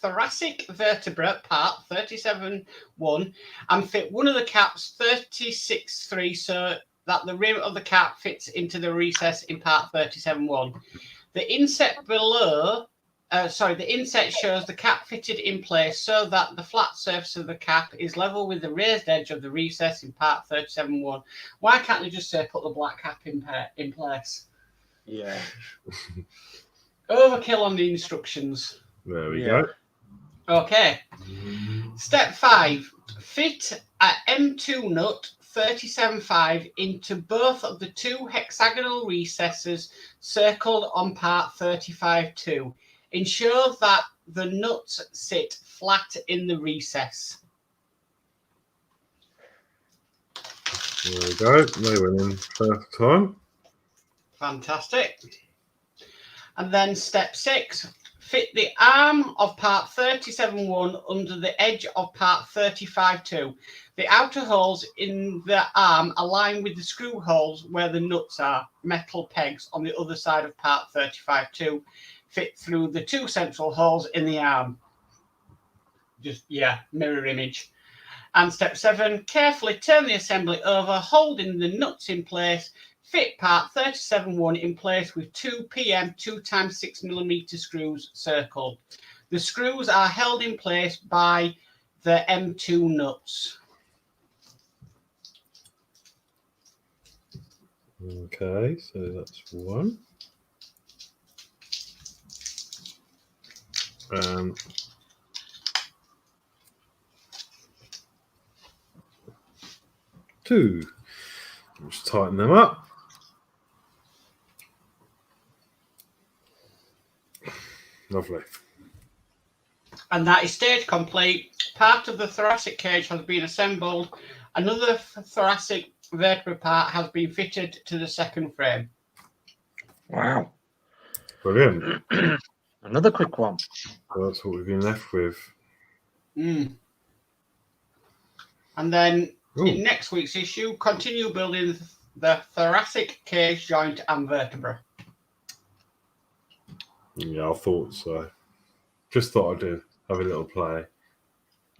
Speaker 3: thoracic vertebra part 37.1 and fit one of the caps 36.3 so that the rim of the cap fits into the recess in part 37.1. The inset below, the inset shows the cap fitted in place so that the flat surface of the cap is level with the raised edge of the recess in part 37.1. Why can't they just say put the black cap in place?
Speaker 4: Yeah.
Speaker 2: Overkill on the instructions.
Speaker 1: There we go.
Speaker 2: Okay. Step 5. Fit a M2 nut 37.5 into both of the 2 hexagonal recesses circled on part 35.2. Ensure that the nuts sit flat in the recess.
Speaker 1: There we go. They went in first time.
Speaker 2: Fantastic. And then step 6. Fit the arm of part 37.1 under the edge of part 35.2. The outer holes in the arm align with the screw holes where the nuts are, metal pegs on the other side of part 35.2. Fit through the 2 central holes in the arm. Just, mirror image. And step 7, carefully turn the assembly over, holding the nuts in place. Fit part 37-1 in place with 2 PM 2x6mm screws circled. The screws are held in place by the M2 nuts.
Speaker 1: Okay, so that's 1. 2. Just tighten them up. Lovely.
Speaker 2: And that is stage complete. Part of the thoracic cage has been assembled. Another thoracic vertebra part has been fitted to the second frame.
Speaker 4: Wow.
Speaker 1: Brilliant.
Speaker 4: Another quick one.
Speaker 1: So that's what we've been left with.
Speaker 2: And then
Speaker 1: Ooh.
Speaker 2: in next week's issue, continue building the thoracic cage joint and vertebra.
Speaker 1: Yeah, I thought so. Just thought I'd have a little play.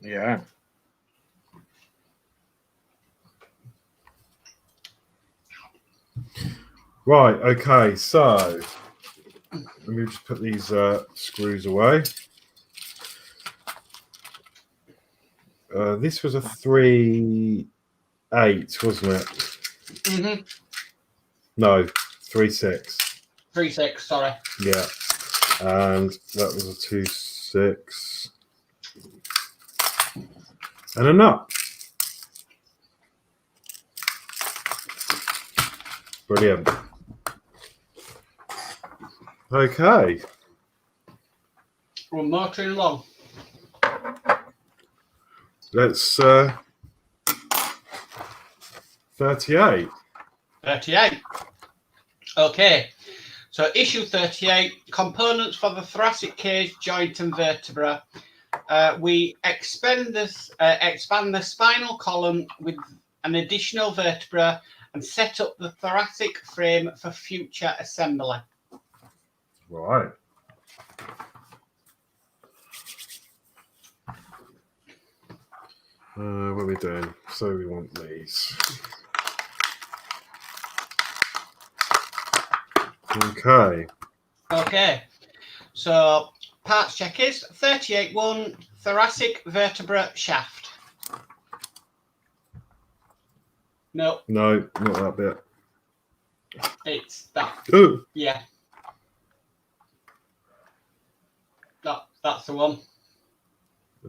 Speaker 4: Yeah.
Speaker 1: Right, okay, so let me just put these screws away. This was a 3/8, wasn't it?
Speaker 2: Mm-hmm.
Speaker 1: No, 3/6.
Speaker 2: 3/6, sorry.
Speaker 1: Yeah, and that was a 2/6. And a nut. Brilliant. Okay.
Speaker 2: We're motoring along.
Speaker 1: Let's 38.
Speaker 2: 38. Okay. So issue 38, components for the thoracic cage, joint and vertebra. We expand the spinal column with an additional vertebra and set up the thoracic frame for future assembly.
Speaker 1: Right. What are we doing? So we want these. Okay.
Speaker 2: Okay. So parts check is 38-1 thoracic vertebra shaft. No,
Speaker 1: No, not that bit.
Speaker 2: it's that.
Speaker 1: Oh,
Speaker 2: Yeah. That's the one.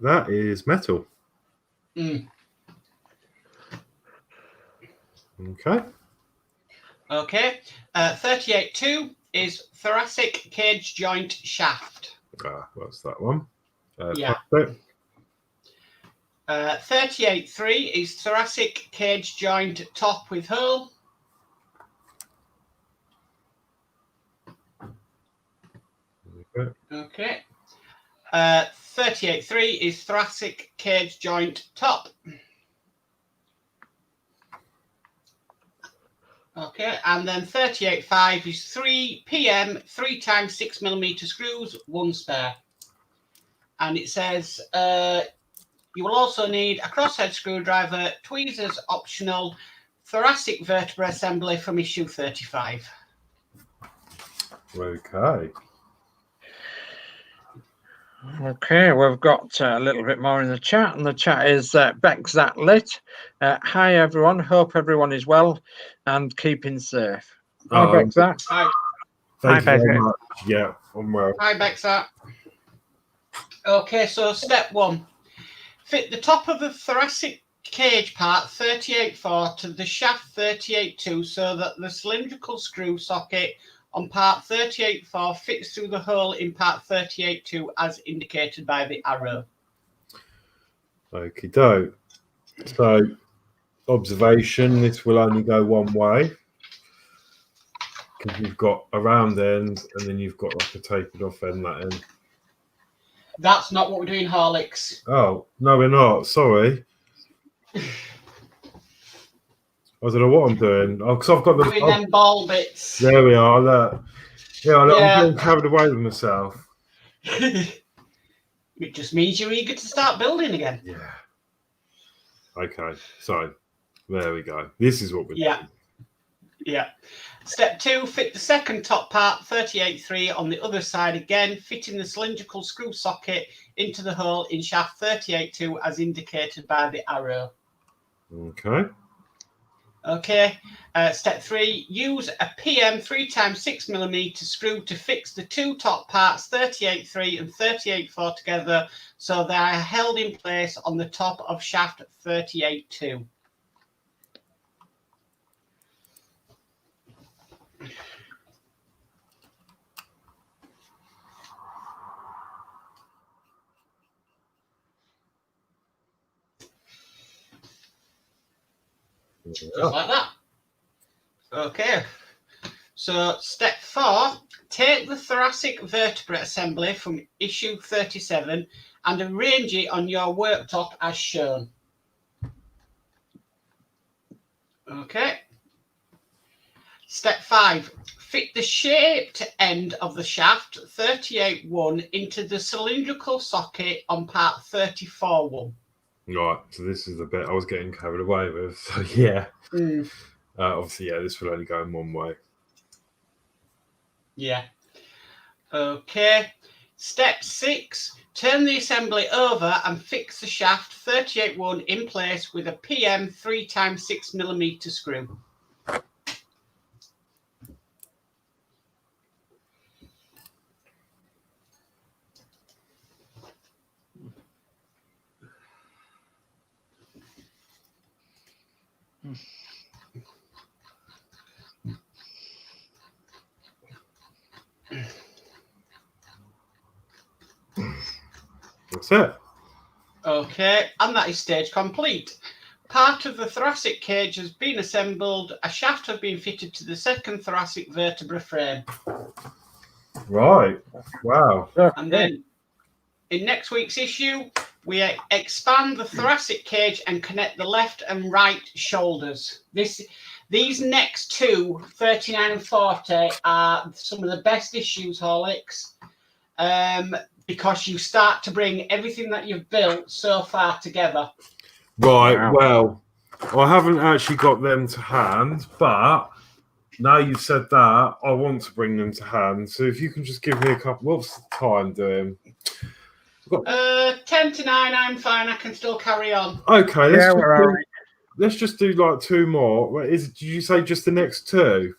Speaker 1: that is metal. Okay.
Speaker 2: Okay. 38-2 is thoracic cage joint shaft.
Speaker 1: That's that one.
Speaker 2: Yeah. 38-3 is thoracic cage joint top with hole. Okay. 38-3 is thoracic cage joint top. Okay, and then 38.5 is 3 PM 3x6mm screws, 1 spare. And it says you will also need a crosshead screwdriver, tweezers optional, thoracic vertebra assembly from issue 35.
Speaker 1: Okay.
Speaker 4: Okay, we've got a little bit more in the chat, and the chat is Beckzat Lit. Hi everyone, hope everyone is well and keeping safe. Hi Beckzat.
Speaker 2: Hi.
Speaker 1: Thank you very much. Yeah, I'm well.
Speaker 2: Hi Beckzat. Okay, so step 1. Fit the top of the thoracic cage part 38.4 to the shaft 38.2 so that the cylindrical screw socket on part 38.4 fits through the hole in part 38.2 as indicated by the arrow.
Speaker 1: Okie doke. So, observation, this will only go one way. Because you've got a round end and then you've got like a tapered off end, that end.
Speaker 2: That's not what we're doing, Horlicks.
Speaker 1: Oh, no, we're not. Sorry. I don't know what I'm doing. Oh, because I've got the...
Speaker 2: Doing them ball bits.
Speaker 1: There we are, look. Yeah, look,
Speaker 2: Yeah.
Speaker 1: I'm getting carried away with myself.
Speaker 2: It just means you're eager to start building again.
Speaker 1: Yeah. Okay, so there we go. This is what we're doing.
Speaker 2: Yeah. Step 2, fit the second top part 38.3 on the other side again, fitting the cylindrical screw socket into the hole in shaft 38.2 as indicated by the arrow.
Speaker 1: Okay.
Speaker 2: Okay. Step 3, use a PM 3x6mm screw to fix the two top parts 38.3 and 38.4 together so they are held in place on the top of shaft 38.2. Just like that. Okay. So step 4, take the thoracic vertebra assembly from issue 37 and arrange it on your worktop as shown. Okay. Step 5, fit the shaped end of the shaft 38.1 into the cylindrical socket on part 34.1.
Speaker 1: Right, so this is the bit I was getting carried away with. So yeah, obviously, yeah, this will only go in one way.
Speaker 2: Yeah. Okay. Step 6, turn the assembly over and fix the shaft 38.1 in place with a PM 3x6mm screw.
Speaker 1: That's it.
Speaker 2: Okay, and that is stage complete. Part of the thoracic cage has been assembled. A shaft has been fitted to the second thoracic vertebra frame.
Speaker 1: Right. Wow.
Speaker 2: And then in next week's issue, we expand the thoracic cage and connect the left and right shoulders. These next two, 39 and 40, are some of the best issues, Horlicks, because you start to bring everything that you've built so far together.
Speaker 1: Right.
Speaker 4: Wow.
Speaker 1: Well, I haven't actually got them to hand, but now you've said that, I want to bring them to hand. So if you can just give me a couple. What's the time doing?
Speaker 2: 10 to 9, I'm fine. I can still carry on.
Speaker 1: Okay.
Speaker 4: Yeah,
Speaker 1: Let's just do like two more. Did you say just the next two?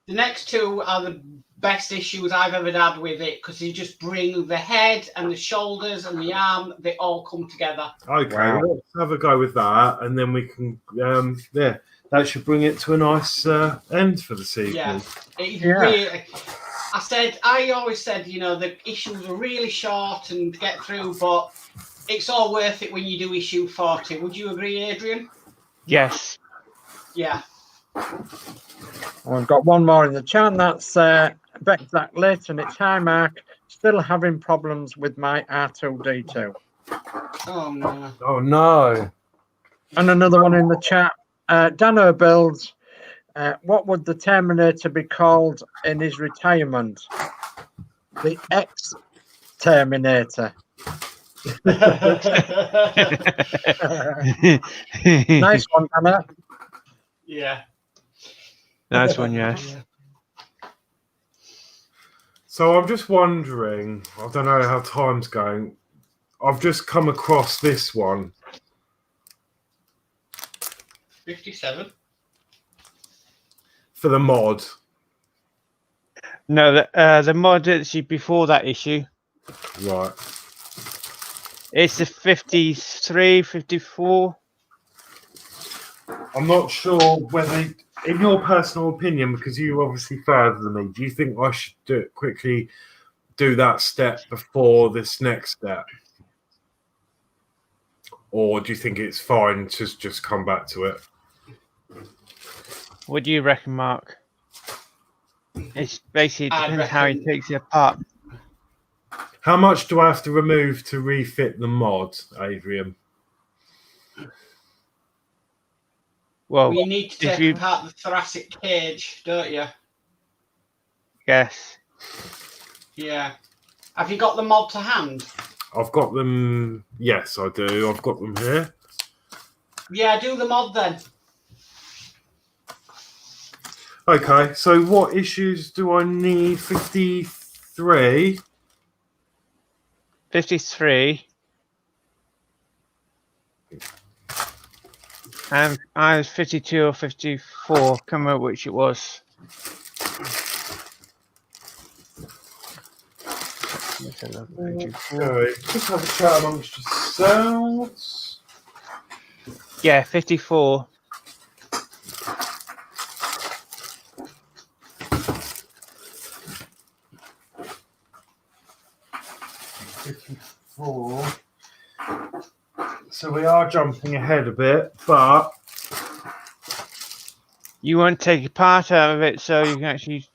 Speaker 2: The next two are the best issues I've ever had with it because you just bring the head and the shoulders and the arm, they all come together.
Speaker 1: Okay,
Speaker 4: Wow.
Speaker 1: let's have a go with that, and then we can, that should bring it to a nice end for this evening.
Speaker 2: Yeah, it's
Speaker 4: Yeah.
Speaker 2: really. I always said, the issues are really short and get through, but it's all worth it when you do issue 40. Would you agree, Adrian?
Speaker 3: Yes.
Speaker 2: Yeah.
Speaker 4: I've got one more in the chat. That's Beck Lit, and it's hi Mark. Still having problems with my R2D2.
Speaker 2: Oh no.
Speaker 1: Oh no!
Speaker 4: And another one in the chat. Dano builds. What would the Terminator be called in his retirement? The Terminator. Nice one, Dano.
Speaker 2: Yeah.
Speaker 3: Nice one, yes.
Speaker 1: So I'm just wondering. I don't know how time's going. I've just come across this one.
Speaker 2: 57.
Speaker 1: For the mod.
Speaker 3: No, the mod actually before that issue.
Speaker 1: Right.
Speaker 3: It's the 53, 54.
Speaker 1: I'm not sure whether, in your personal opinion, because you obviously further than me, do you think I should quickly do that step before this next step? Or do you think it's fine to just come back to it?
Speaker 3: What do you reckon, Mark? It's basically
Speaker 2: I'd
Speaker 3: depends how he
Speaker 2: reckon-
Speaker 3: takes it apart.
Speaker 1: How much do I have to remove to refit the mod, Adrian?
Speaker 3: Well,
Speaker 2: You need to
Speaker 3: if
Speaker 2: take
Speaker 3: you-
Speaker 2: apart the thoracic cage, don't you?
Speaker 3: yes.
Speaker 2: Yeah. Have you got the mod to hand?
Speaker 1: I've got them. Yes, I do. I've got them here.
Speaker 2: Yeah, do the mod then.
Speaker 1: Okay, so what issues do I need? 53.
Speaker 3: 53. And I was 52 or 54. Can't remember which it was. Let's have a look. 54.
Speaker 1: Okay, just have a chat amongst yourselves.
Speaker 3: Yeah, 54.
Speaker 1: So we are jumping ahead a bit, but
Speaker 3: You want to take a part out of it so you can actually.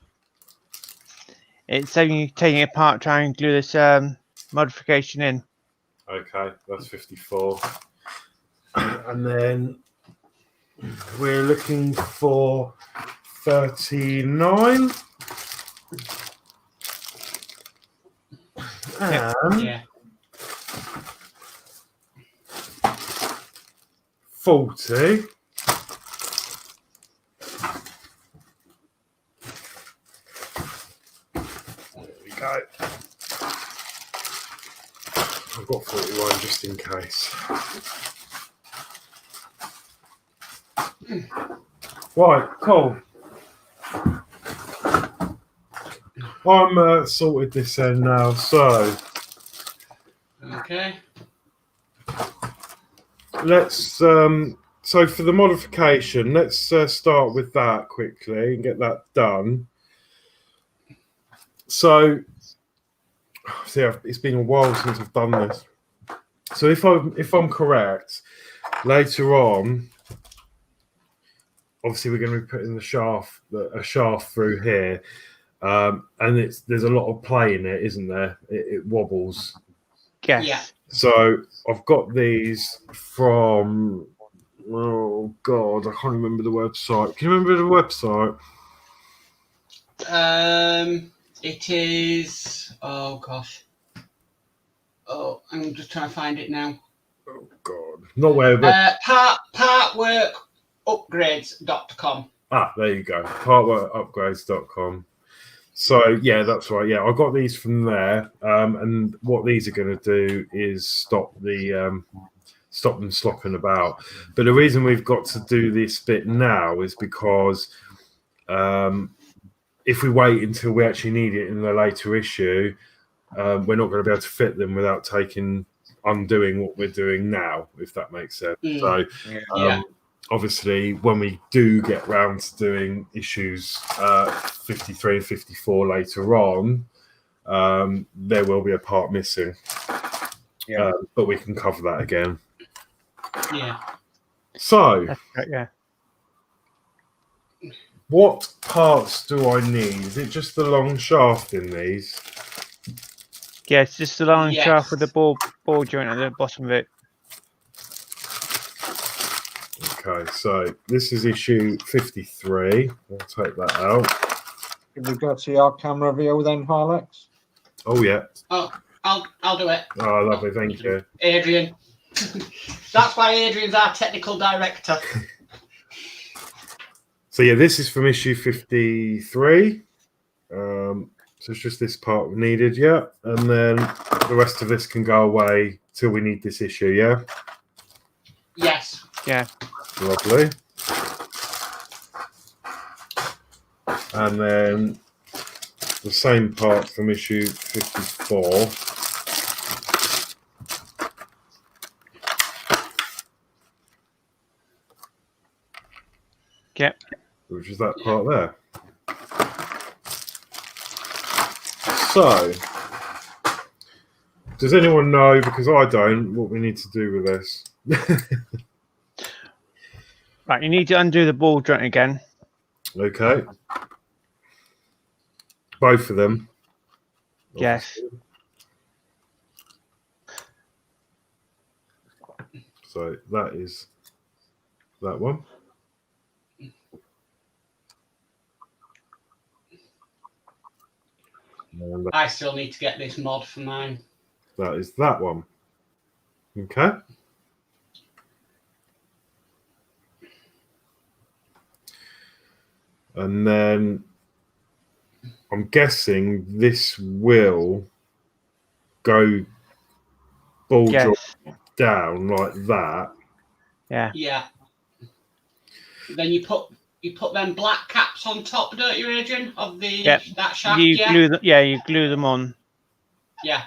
Speaker 3: It's saving you taking it apart, trying to glue this modification in.
Speaker 1: okay, that's 54. And then we're looking for 39. And
Speaker 2: Yeah.
Speaker 1: 40. There we go. I've got 41 just in case. Right, cool. I'm sorted this end now, so
Speaker 2: Okay.
Speaker 1: let's so for the modification, let's start with that quickly and get that done. So see, it's been a while since I've done this. So if I'm correct, later on, obviously we're going to be putting a shaft through here, and there's a lot of play in it, isn't there? It wobbles.
Speaker 3: Yes.
Speaker 2: Yeah.
Speaker 1: So I've got these from, oh God, I can't remember the website. Can you remember the website?
Speaker 2: It is. Oh gosh. Oh, I'm just trying to find it now.
Speaker 1: Oh God, not where.
Speaker 2: Partworkupgrades.com.
Speaker 1: There you go. Partworkupgrades.com. So yeah, that's right. Yeah, I got these from there, and what these are going to do is stop them slopping about. But the reason we've got to do this bit now is because if we wait until we actually need it in the later issue, we're not going to be able to fit them without undoing what we're doing now, if that makes sense. So obviously when we do get round to doing issues 53 and 54 later on, there will be a part missing, but we can cover that again.
Speaker 2: Yeah.
Speaker 1: So
Speaker 3: Yeah.
Speaker 1: what parts do I need? Is it just the long shaft in these?
Speaker 3: Yeah, it's just the long
Speaker 2: Yes.
Speaker 3: shaft with the ball joint at the bottom of it.
Speaker 1: Okay, so this is issue 53. I'll take that out.
Speaker 4: Have we got to your camera view then, Horlicks?
Speaker 1: Oh yeah.
Speaker 2: Oh, I'll do it.
Speaker 1: Oh, lovely, thank you.
Speaker 2: Adrian. That's why Adrian's our technical director.
Speaker 1: So yeah, this is from issue 53. So it's just this part needed, yeah. And then the rest of this can go away till we need this issue, yeah?
Speaker 2: Yes.
Speaker 3: Yeah.
Speaker 1: Lovely. And then the same part from issue 54.
Speaker 3: Yep.
Speaker 1: Which is that part there. So, does anyone know, because I don't, what we need to do with this?
Speaker 3: Right, you need to undo the ball joint again.
Speaker 1: Okay. Both of them.
Speaker 3: Yes.
Speaker 1: So that is that one. And
Speaker 2: I still need to get this mod for mine.
Speaker 1: that is that one. Okay. And then I'm guessing this will go ball joint down like that.
Speaker 3: Yeah.
Speaker 2: Yeah. Then you put them black caps on top, don't you, Adrian? Of the that shaft.
Speaker 3: You glue them. Yeah, you glue them on.
Speaker 2: Yeah.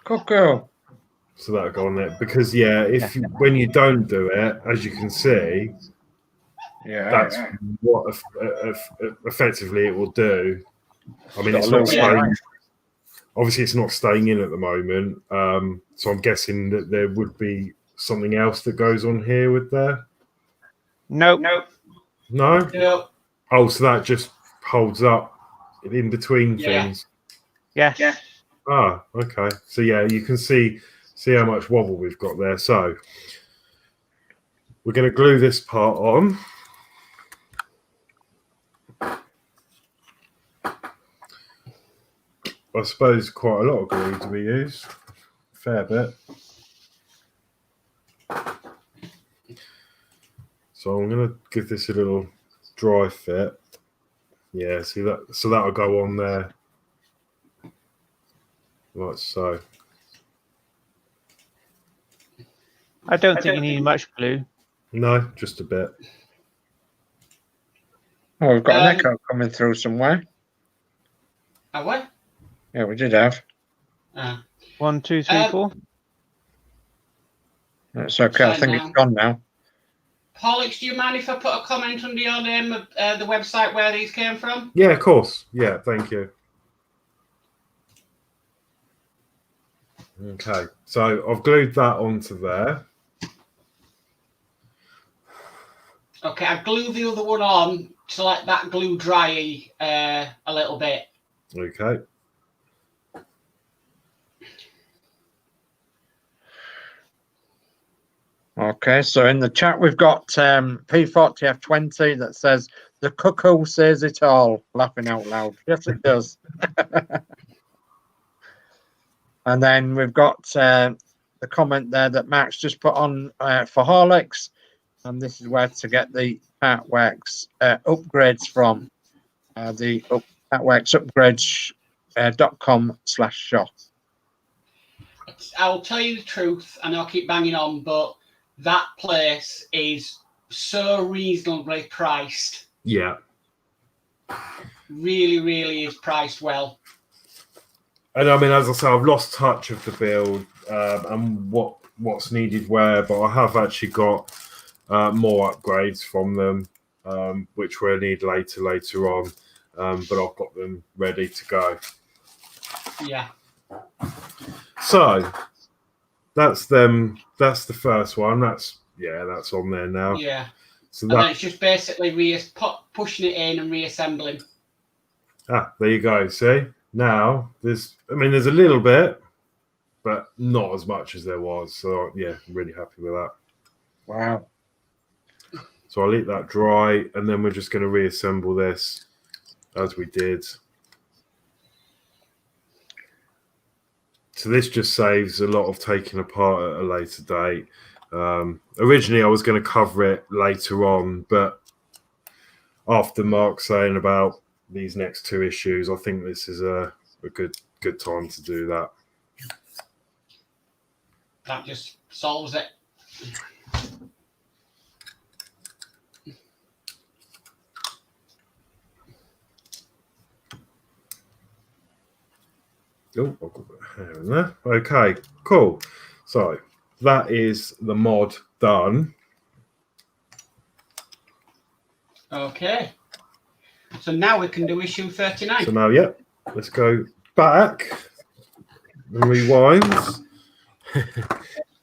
Speaker 4: Cool.
Speaker 1: So that'll go on there because when you don't do it, as you can see, that's what effectively it will do. I mean, it's not staying. Obviously, it's not staying in at the moment. So I'm guessing that there would be something else that goes on here with there.
Speaker 3: Nope.
Speaker 1: No. Oh, so that just holds up in between things.
Speaker 3: Yeah.
Speaker 1: Ah, okay. So yeah, you can see how much wobble we've got there. So we're going to glue this part on. I suppose quite a lot of glue to be used. Fair bit. So I'm going to give this a little dry fit. Yeah, see that? So that'll go on there. Like so.
Speaker 3: I don't think you need much glue.
Speaker 1: No, just a bit.
Speaker 4: Oh, we've got an echo coming through somewhere.
Speaker 2: Have we?
Speaker 4: Yeah, we did have.
Speaker 3: 1, 2, 3, 4.
Speaker 4: That's okay. I think it's gone now.
Speaker 2: Horlicks, do you mind if I put a comment under your name of the website where these came from?
Speaker 1: Yeah, of course. Yeah, thank you. Okay, so I've glued that onto there.
Speaker 2: Okay, I glue the other one on to let that glue dry a little bit.
Speaker 1: Okay.
Speaker 4: Okay, so in the chat we've got P40F20 that says the cuckoo says it all, laughing out loud. Yes, it does. And then we've got the comment there that Max just put on for Horlicks, and this is where to get the Artworks upgrades from. The Artworks upgrades.com/shop.
Speaker 2: I'll tell you the truth, and I'll keep banging on, but that place is so reasonably priced.
Speaker 1: Yeah.
Speaker 2: Really, really is priced well.
Speaker 1: And I mean, as I say, I've lost touch of the build and what's needed where, but I have actually got more upgrades from them, which we'll need later on. But I've got them ready to go.
Speaker 2: Yeah.
Speaker 1: So that's them. That's the first one. That's on there now.
Speaker 2: Yeah.
Speaker 1: So
Speaker 2: and then it's just basically pushing it in and reassembling.
Speaker 1: Ah, there you go. See, now there's a little bit, but not as much as there was. So yeah, I'm really happy with that.
Speaker 4: Wow.
Speaker 1: So I'll let that dry, and then we're just going to reassemble this as we did. So this just saves a lot of taking apart at a later date. Originally, I was going to cover it later on, but after Mark saying about these next two issues, I think this is a good time to do that.
Speaker 2: That just solves it.
Speaker 1: Oh, I've got a hair in there. Okay, cool. So that is the mod done.
Speaker 2: Okay. So now we can do issue 39.
Speaker 1: So now, let's go back and rewind.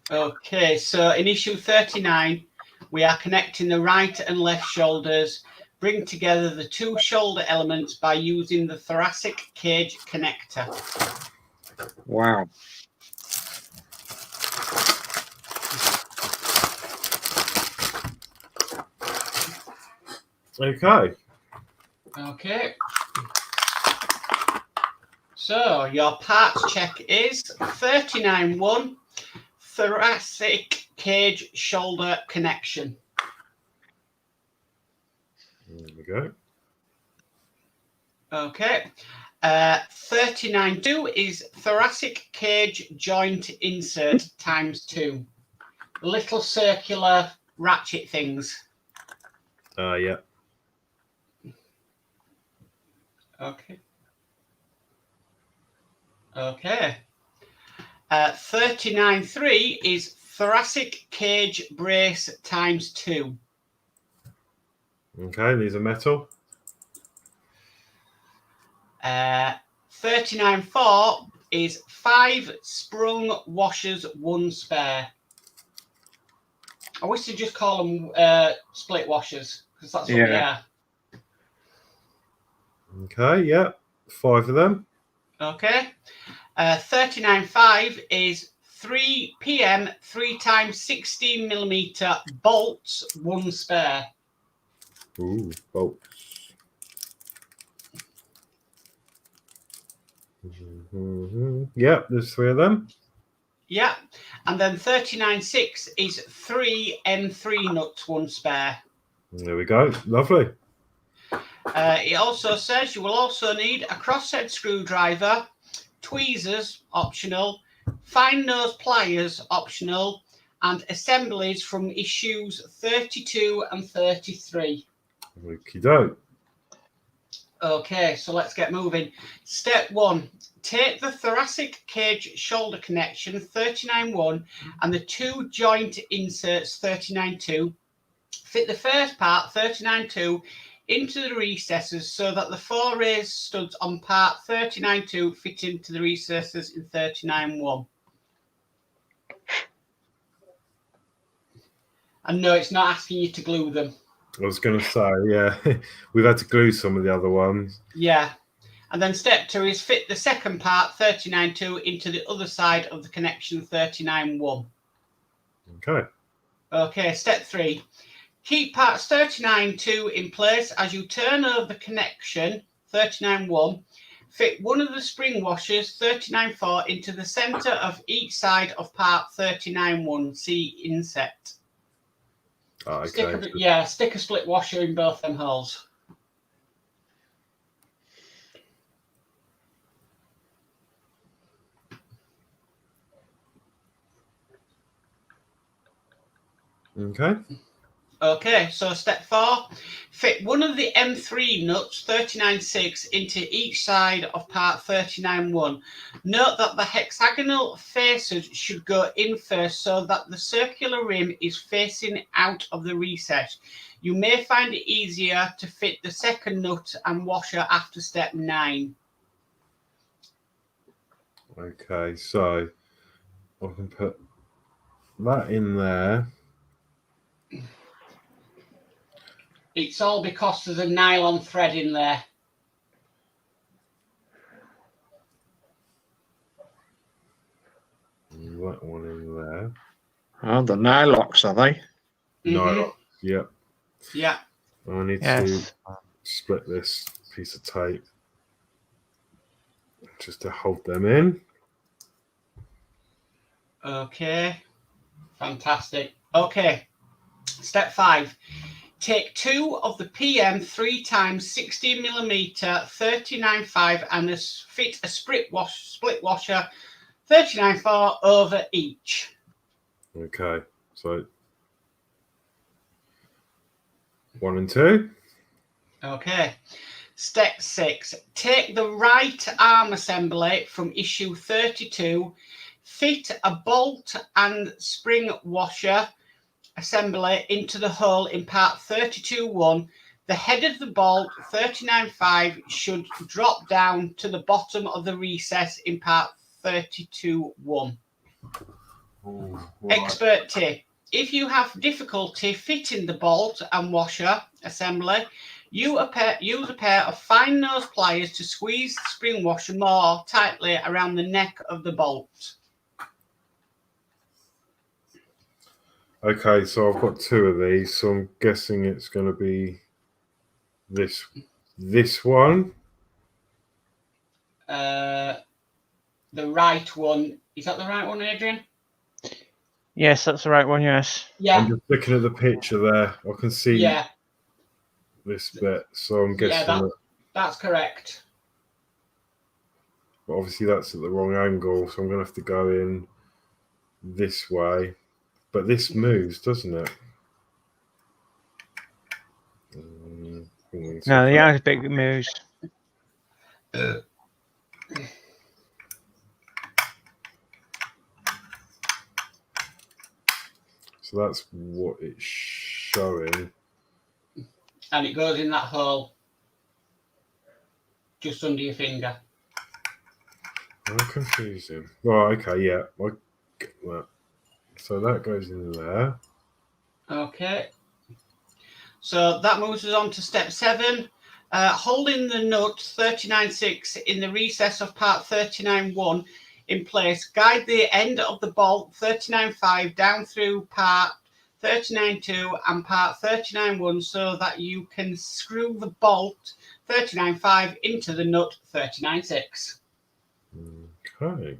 Speaker 2: Okay, so in issue 39, we are connecting the right and left shoulders, bring together the two shoulder elements by using the thoracic cage connector.
Speaker 4: Wow.
Speaker 1: Okay.
Speaker 2: Okay. So your parts check is 39.1 thoracic cage shoulder connection.
Speaker 1: There we go.
Speaker 2: Okay. 39.2 is thoracic cage joint insert ×2. Little circular ratchet things.
Speaker 1: Yeah.
Speaker 2: Okay. Okay. 39.3 is thoracic cage brace ×2.
Speaker 1: Okay, these are metal.
Speaker 2: 39.4 is 5 sprung washers, 1 spare. I wish to just call them split washers because that's what they are.
Speaker 1: Okay, yeah, 5 of them.
Speaker 2: Okay. 39.5 is 3 PM 3x16mm bolts, 1 spare.
Speaker 1: Ooh, bolts. Yeah, there's 3 of them.
Speaker 2: Yeah. And then 39.6 is 3 M3 nuts, 1 spare.
Speaker 1: There we go. Lovely.
Speaker 2: It also says you will also need a crosshead screwdriver, tweezers, optional, fine nose pliers, optional, and assemblies from issues 32 and 33.
Speaker 1: Okie doke.
Speaker 2: Okay, so let's get moving. Step 1. Take the thoracic cage shoulder connection 39.1 and the 2 joint inserts 39.2. Fit the first part 39.2 into the recesses so that the 4 raised studs on part 39.2 fit into the recesses in 39.1. And no, it's not asking you to glue them.
Speaker 1: I was going to say, yeah, we've had to glue some of the other ones.
Speaker 2: Yeah. And then step 2 is fit the second part 39.2 into the other side of the connection 39.1.
Speaker 1: Okay.
Speaker 2: Okay, step 3. Keep parts 39.2 in place as you turn over the connection 39.1. Fit one of the spring washers 39.4 into the centre of each side of part 39.1. See inset.
Speaker 1: Oh, okay.
Speaker 2: Stick a split washer in both them holes.
Speaker 1: Okay.
Speaker 2: Okay, so step 4, fit one of the M3 nuts 39.6 into each side of part 39.1. Note that the hexagonal faces should go in first so that the circular rim is facing out of the recess. You may find it easier to fit the second nut and washer after step 9.
Speaker 1: Okay, so I can put that in there.
Speaker 2: It's all because there's a nylon thread in there.
Speaker 1: That one in there.
Speaker 4: Oh, the nylocks, are they?
Speaker 1: No, yeah.
Speaker 2: Yeah.
Speaker 1: I need to split this piece of tape just to hold them in.
Speaker 2: Okay. Fantastic. Okay. Step 5. Take 2 of the PM 3x16mm 39.5 and fit a split washer 39.4 over each.
Speaker 1: Okay, so 1 and 2.
Speaker 2: Okay. Step 6. Take the right arm assembly from issue 32. Fit a bolt and spring washer assembly into the hole in part 32.1. The head of the bolt 39.5 should drop down to the bottom of the recess in part 32.1. Expert tip. If you have difficulty fitting the bolt and washer assembly, use a pair of fine nose pliers to squeeze the spring washer more tightly around the neck of the bolt.
Speaker 1: Okay, so I've got 2 of these, so I'm guessing it's going to be this one.
Speaker 2: The right one. Is that the right one, Adrian?
Speaker 3: Yes, that's the right one, yes.
Speaker 2: Yeah.
Speaker 1: I'm just looking at the picture there. I can see this bit, so I'm guessing
Speaker 2: that's correct.
Speaker 1: But obviously that's at the wrong angle, so I'm going to have to go in this way. But this moves, doesn't it?
Speaker 3: No, the outer bit moves.
Speaker 1: So that's what it's showing.
Speaker 2: And it goes in that hole just under your finger.
Speaker 1: I'm confusing. Right, okay, yeah. I get that. So that goes in there.
Speaker 2: Okay. So that moves us on to step 7. Holding the nut 39.6 in the recess of part 39.1 in place, guide the end of the bolt 39.5 down through part 39.2 and part 39.1 so that you can screw the bolt 39.5 into the nut 39.6.
Speaker 1: Okay.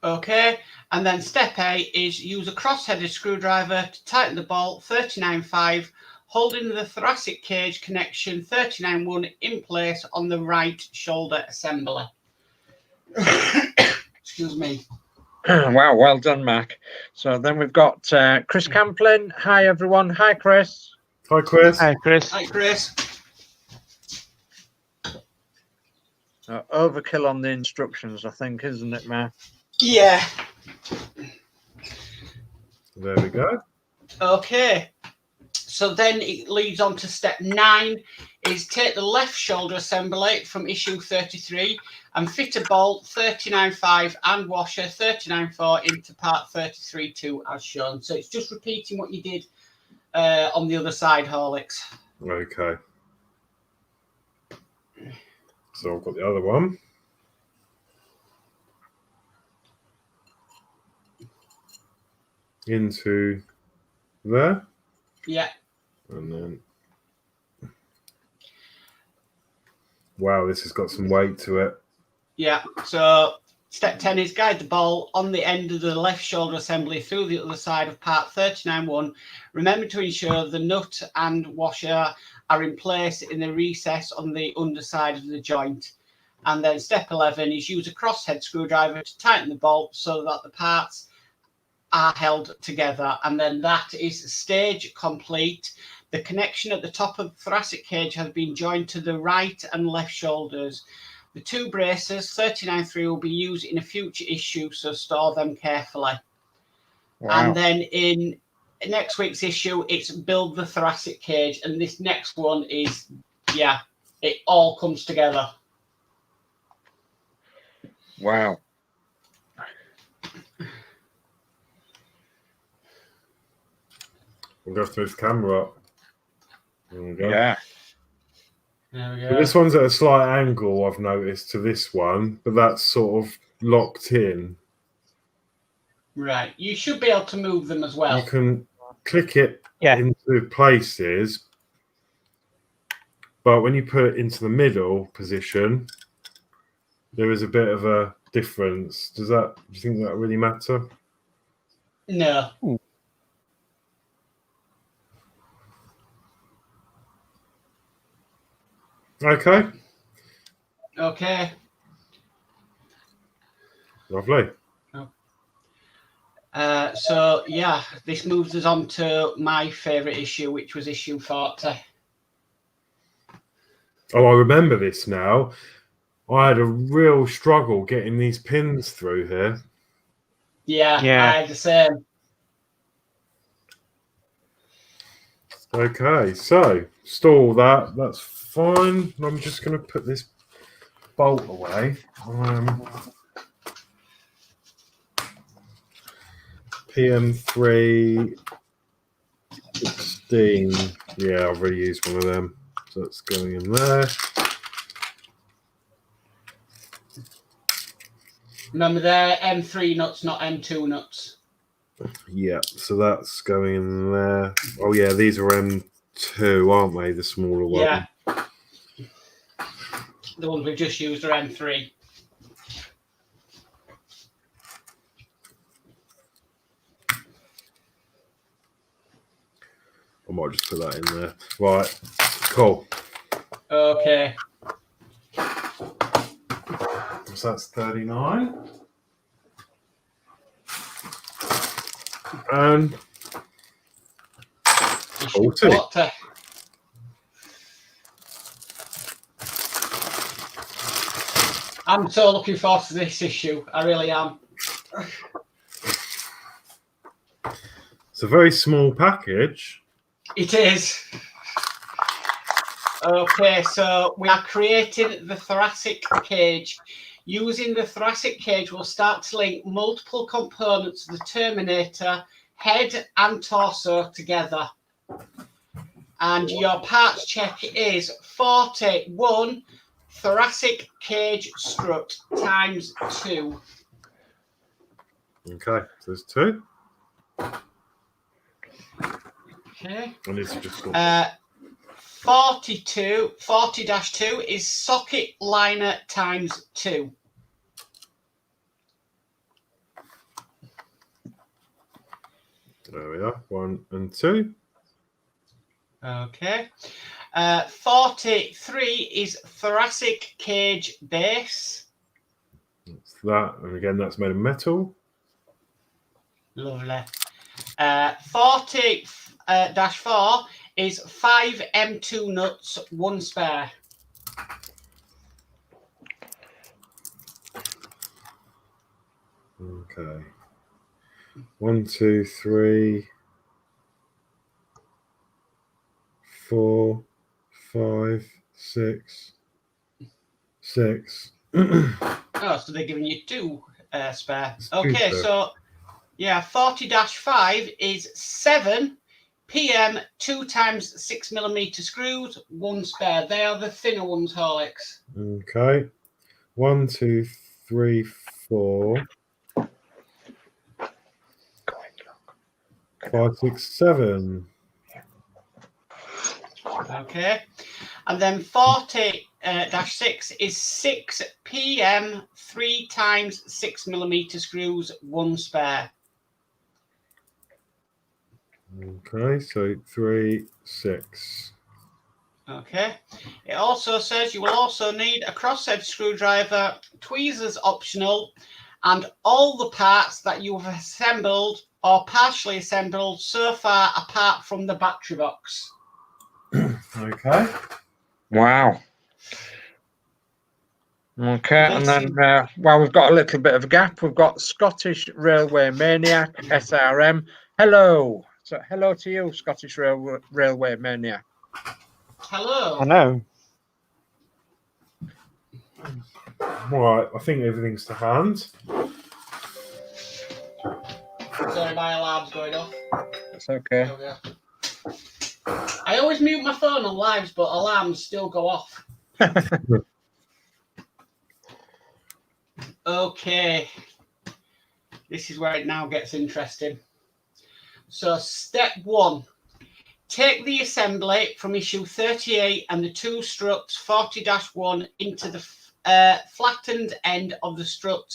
Speaker 2: Okay, and then step 8 is use a cross-headed screwdriver to tighten the bolt 39.5, holding the thoracic cage connection 39.1 in place on the right shoulder assembly. Excuse me.
Speaker 4: Wow, well done, Mac. So then we've got Chris Camplin. Hi, everyone. Hi, Chris.
Speaker 1: Hi, Chris.
Speaker 3: Hi, Chris.
Speaker 2: Hi, Chris.
Speaker 4: Overkill on the instructions, I think, isn't it, Mac?
Speaker 2: Yeah.
Speaker 1: There we go.
Speaker 2: Okay. So then it leads on to step 9, is take the left shoulder assembly from issue 33 and fit a bolt 39.5 and washer 39.4 into part 33.2 as shown. So it's just repeating what you did on the other side, Horlicks.
Speaker 1: Okay. So I've got the other one. Into there.
Speaker 2: Yeah.
Speaker 1: And then, wow, this has got some weight to it.
Speaker 2: Yeah. So step 10 is guide the bolt on the end of the left shoulder assembly through the other side of part 39.1. Remember to ensure the nut and washer are in place in the recess on the underside of the joint. And then step 11 is use a crosshead screwdriver to tighten the bolt so that the parts are held together. And then that is stage complete. The connection at the top of the thoracic cage has been joined to the right and left shoulders. The 2 braces, 39.3, will be used in a future issue, so store them carefully.
Speaker 4: Wow.
Speaker 2: And then in next week's issue, it's build the thoracic cage. And this next one is, yeah, it all comes together.
Speaker 4: Wow.
Speaker 1: We'll go through the camera up. There we go.
Speaker 4: Yeah.
Speaker 2: There we
Speaker 1: But
Speaker 2: go.
Speaker 1: this one's at a slight angle, I've noticed, to this one, but that's sort of locked in.
Speaker 2: Right. You should be able to move them as well.
Speaker 1: You can click it into places, but when you put it into the middle position, there is a bit of a difference. Do you think that really matter?
Speaker 2: No.
Speaker 1: Okay.
Speaker 2: Okay.
Speaker 1: Lovely.
Speaker 2: So yeah, this moves us on to my favourite issue, which was issue 40.
Speaker 1: Oh, I remember this now. I had a real struggle getting these pins through here.
Speaker 2: Yeah. I had the same.
Speaker 1: Okay, so stall that. That's fine. I'm just going to put this bolt away. PM3 16. Yeah, I've already used one of them. So that's going in there.
Speaker 2: Remember, they're M3 nuts, not M2 nuts.
Speaker 1: Yeah, so that's going in there. Oh, yeah, these are M2, aren't they? The smaller one.
Speaker 2: Yeah. The ones we've just used are M3.
Speaker 1: I might just put that in there. Right, cool.
Speaker 2: Okay.
Speaker 1: So that's 39. And
Speaker 2: Issue
Speaker 1: 40.
Speaker 2: 40. I'm so looking forward to this issue. I really am.
Speaker 1: It's a very small package.
Speaker 2: It is. Okay, so we are creating the thoracic cage. Using the thoracic cage, we'll start to link multiple components of the Terminator, head and torso together. And your parts check is 41 thoracic cage strut times 2.
Speaker 1: Okay, so there's 2.
Speaker 2: Okay.
Speaker 1: I need to just
Speaker 2: 40-2 is socket liner times 2.
Speaker 1: There we are. 1 and 2.
Speaker 2: Okay. 43 is thoracic cage base.
Speaker 1: That's that. And again, that's made of metal.
Speaker 2: Lovely. 40-4 is 5 M2 nuts, 1 spare.
Speaker 1: Okay. 1, 2, 3, 4, 5, 6, 6.
Speaker 2: Oh, so they're giving you 2 spare. Okay, so yeah, 40-5 is 7 PM 2 times 6mm screws, 1 spare. They are the thinner ones, Horlicks.
Speaker 1: Okay. 1, 2, 3, 4, 5, 6, 7.
Speaker 2: Okay. And then 40-6 is 6 PM 3 times 6mm screws, 1 spare.
Speaker 1: Okay, so 3, 6.
Speaker 2: Okay. It also says you will also need a crosshead screwdriver, tweezers optional, and all the parts that you have assembled or partially assembled so far apart from the battery box.
Speaker 1: Okay.
Speaker 4: Wow. Okay, and then, well, we've got a little bit of a gap. We've got Scottish Railway Maniac, SRM. Hello. So, hello to you, Scottish Railway Maniac.
Speaker 2: Hello.
Speaker 4: I know.
Speaker 1: Right, I think everything's to hand.
Speaker 2: Sorry, my alarm's going off.
Speaker 4: It's okay.
Speaker 2: I always mute my phone on lives, but alarms still go off. Okay. This is where it now gets interesting. So, step 1. Take the assembly from issue 38 and the 2 struts 40-1 into the flattened end of the strut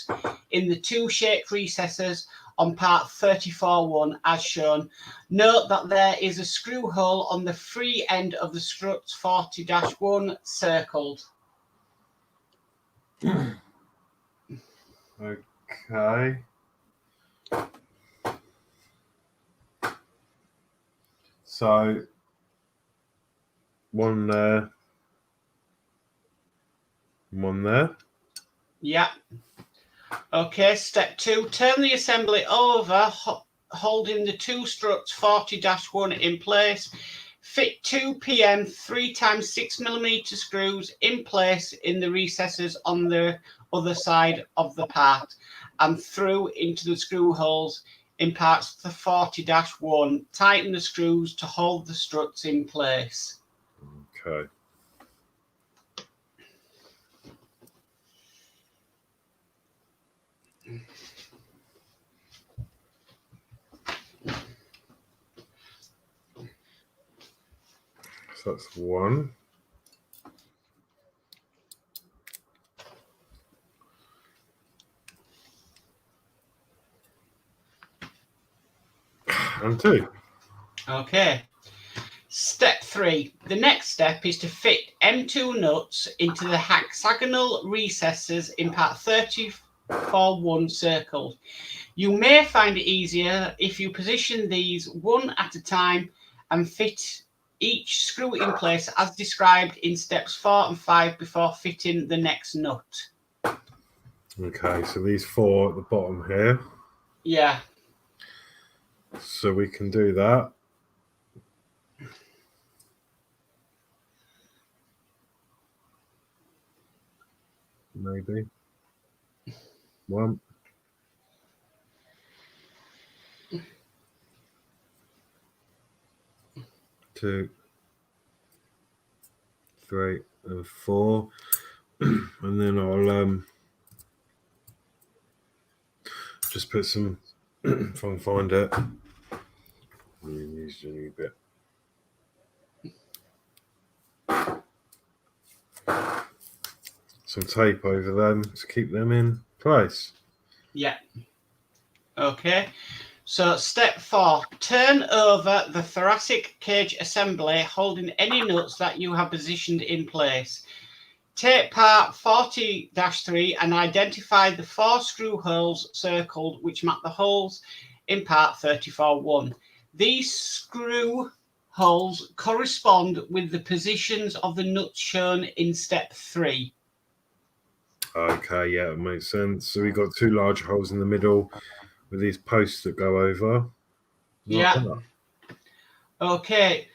Speaker 2: in the 2 shaped recesses on part 34-1 as shown. Note that there is a screw hole on the free end of the struts 40-1 circled.
Speaker 1: Okay. So 1 there. 1 there.
Speaker 2: Yeah. Okay, step 2. Turn the assembly over, holding the 2 struts 40-1 in place. Fit 2 PM 3 times 6mm screws in place in the recesses on the other side of the part and through into the screw holes in parts the 40-1. Tighten the screws to hold the struts in place.
Speaker 1: Okay. So that's 1. And 2.
Speaker 2: Okay. Step 3. The next step is to fit M2 nuts into the hexagonal recesses in part 34-1 circled. You may find it easier if you position these one at a time and fit each screw in place as described in steps 4 and 5 before fitting the next nut.
Speaker 1: Okay, so these 4 at the bottom here.
Speaker 2: Yeah.
Speaker 1: So we can do that. Maybe. 1. 2, 3, and 4. And then I'll just put some, if I can find it. Use a new bit. Some tape over them to keep them in place.
Speaker 2: Yeah. Okay. So step 4, turn over the thoracic cage assembly holding any nuts that you have positioned in place. Take part 40-3 and identify the 4 screw holes circled which map the holes in part 34-1. These screw holes correspond with the positions of the nuts shown in step 3.
Speaker 1: Okay, yeah, it makes sense. So we've got 2 large holes in the middle with these posts that go over.
Speaker 2: Yeah. Okay.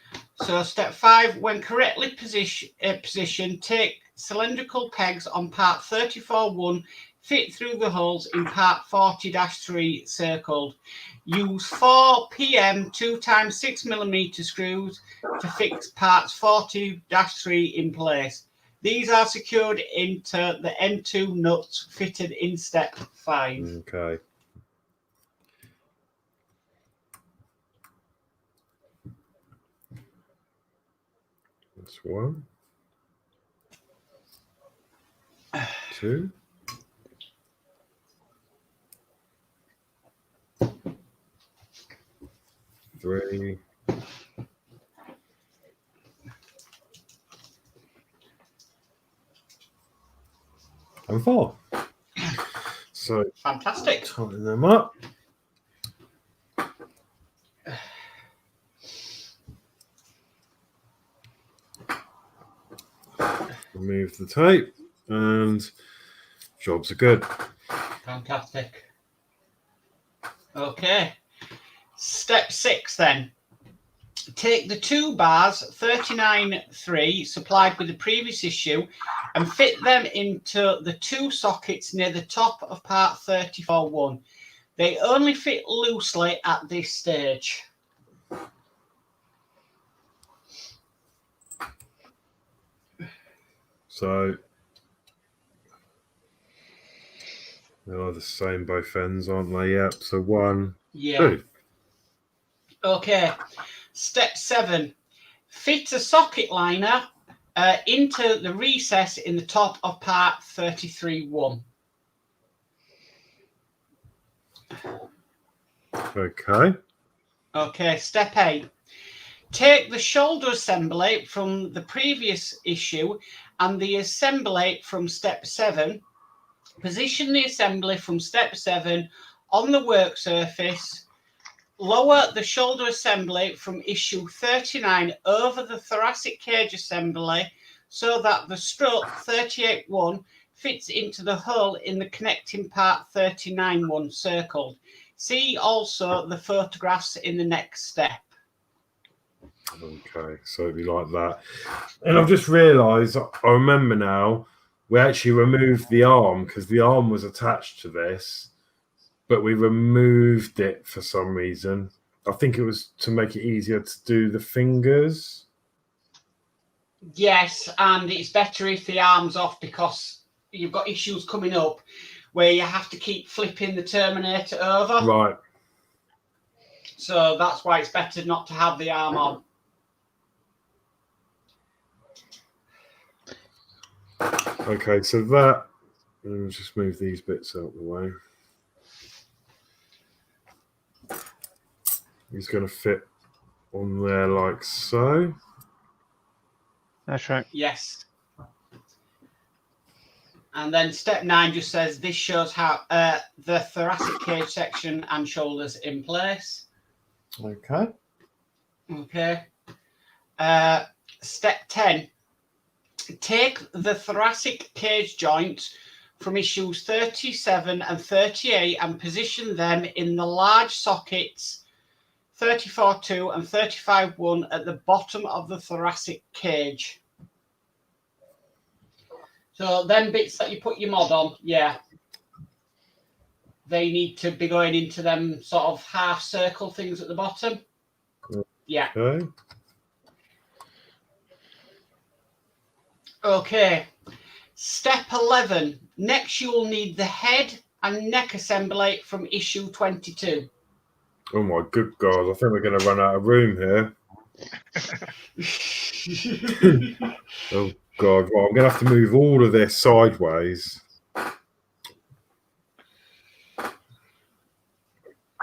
Speaker 2: So step 5, when correctly positioned, take cylindrical pegs on part 34-1, fit through the holes in part 40-3 circled. Use 4 PM 2x6mm screws to fix parts 40-3 in place. These are secured into the M2 nuts fitted in step 5.
Speaker 1: Okay. That's 1. 2. 3. And 4. So
Speaker 2: Fantastic.
Speaker 1: tighten them up. Remove the tape and jobs are good.
Speaker 2: Fantastic. Okay. Step 6 then. Take the 2 bars 39-3 supplied with the previous issue and fit them into the 2 sockets near the top of part 34-1. They only fit loosely at this stage.
Speaker 1: So they are the same both ends, aren't they? Yep. So 1,
Speaker 2: Yeah.
Speaker 1: 2.
Speaker 2: Okay. Step 7. Fit a socket liner into the recess in the top of part 33-1.
Speaker 1: Okay.
Speaker 2: Okay, step 8. Take the shoulder assembly from the previous issue and the assembly from step 7. Position the assembly from step 7 on the work surface. Lower the shoulder assembly from issue 39 over the thoracic cage assembly so that the strut 38-1 fits into the hole in the connecting part 39-1 circled. See also the photographs in the next step.
Speaker 1: Okay, so it'd be like that. And I've just realised, I remember now, we actually removed the arm because the arm was attached to this, but we removed it for some reason. I think it was to make it easier to do the fingers.
Speaker 2: Yes, and it's better if the arm's off because you've got issues coming up where you have to keep flipping the Terminator over.
Speaker 1: Right.
Speaker 2: So that's why it's better not to have the arm on.
Speaker 1: Okay, so that, let me just move these bits out of the way. He's going to fit on there like so.
Speaker 4: That's right.
Speaker 2: Yes. And then step 9 just says this shows how the thoracic cage section and shoulders in place.
Speaker 1: Okay.
Speaker 2: Okay. Step 10. Take the thoracic cage joints from issues 37 and 38 and position them in the large sockets 34.2 and 35.1 at the bottom of the thoracic cage. So them bits that you put your mod on, yeah, they need to be going into them sort of half circle things at the bottom. Yeah.
Speaker 1: Okay.
Speaker 2: Okay. Step 11. Next, you will need the head and neck assembly from issue 22.
Speaker 1: Oh my good God! I think we're going to run out of room here. Oh God! Well, I'm going to have to move all of this sideways.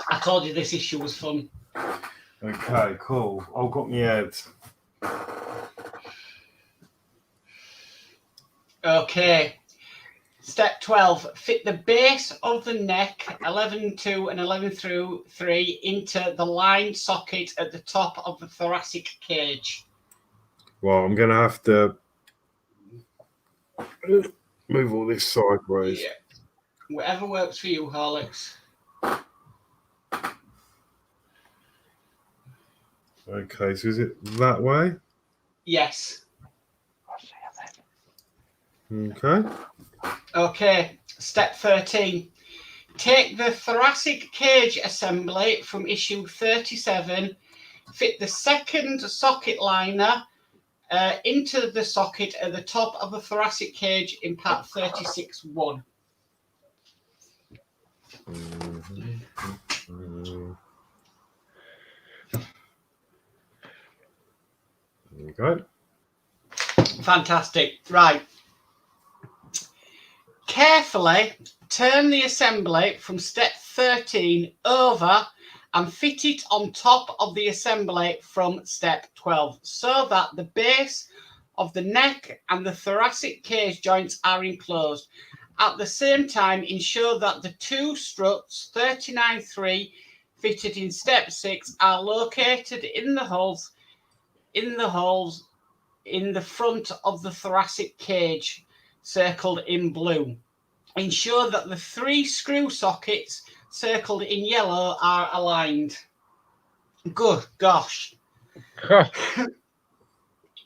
Speaker 2: I told you this issue was fun.
Speaker 1: Okay, cool. I've got my head.
Speaker 2: Okay. Step 12. Fit the base of the neck 11.2 and 11.3 into the lined socket at the top of the thoracic cage.
Speaker 1: Well, I'm going to have to move all this sideways.
Speaker 2: Yeah. Whatever works for you, Horlicks.
Speaker 1: Okay, so is it that way?
Speaker 2: Yes.
Speaker 1: Okay.
Speaker 2: Okay. Step 13. Take the thoracic cage assembly from issue 37. Fit the second socket liner into the socket at the top of the thoracic cage in part 36.1.
Speaker 1: There you go.
Speaker 2: Fantastic. Right. Carefully turn the assembly from step 13 over and fit it on top of the assembly from step 12 so that the base of the neck and the thoracic cage joints are enclosed. At the same time, ensure that the two struts 39.3 fitted in step 6 are located in the holes in the front of the thoracic cage circled in blue. Ensure that the 3 screw sockets circled in yellow are aligned. Good gosh.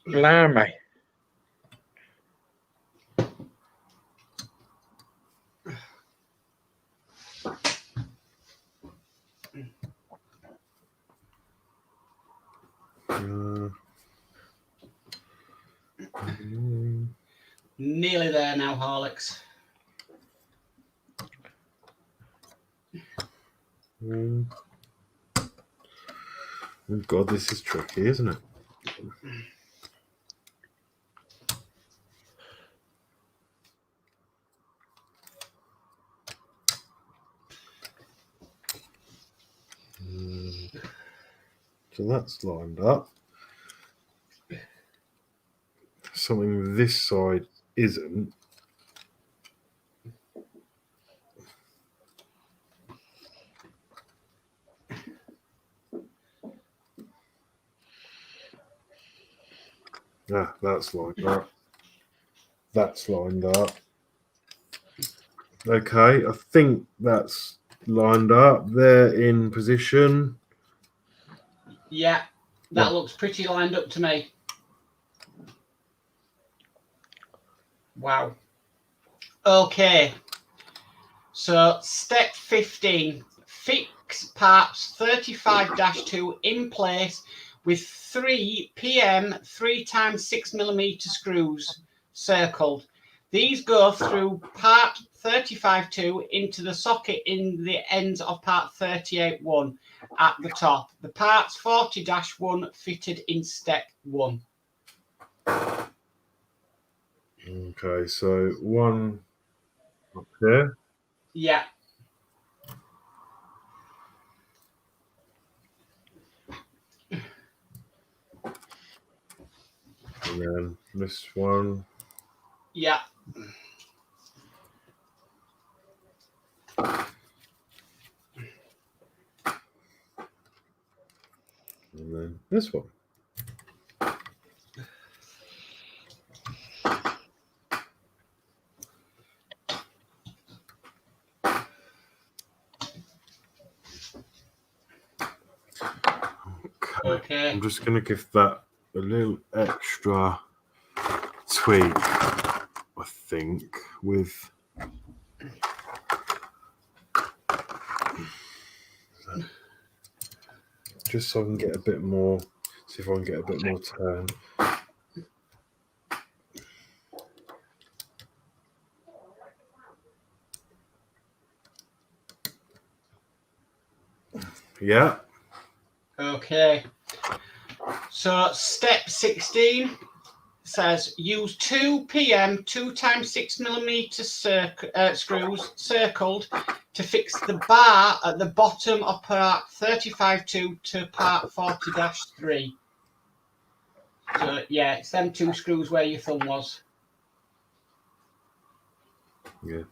Speaker 4: Blimey.
Speaker 2: Nearly there now, Horlicks.
Speaker 1: Oh God, this is tricky, isn't it? So that's lined up. Something this side isn't. Ah, that's lined up. That's lined up. Okay, I think that's lined up. They're in position.
Speaker 2: Yeah, that looks pretty lined up to me. Wow. Okay. So step 15. Fix parts 35-2 in place with 3 PM 3x6mm screws circled. These go through part 35.2 into the socket in the ends of part 38.1 at the top. The parts 40-1 fitted in step 1.
Speaker 1: Okay, so one up here.
Speaker 2: Yeah.
Speaker 1: And then this one.
Speaker 2: Yeah.
Speaker 1: And then this one.
Speaker 2: Okay.
Speaker 1: I'm just going to give that a little extra tweak, I think, with just so I can get a bit more, see if I can get a bit more turn. Yeah.
Speaker 2: Okay. So step 16 says use 2 PM 2 times 6mm screws circled to fix the bar at the bottom of part 35-2 to part 40-3. So yeah, it's them 2 screws where your thumb was.
Speaker 1: Yeah.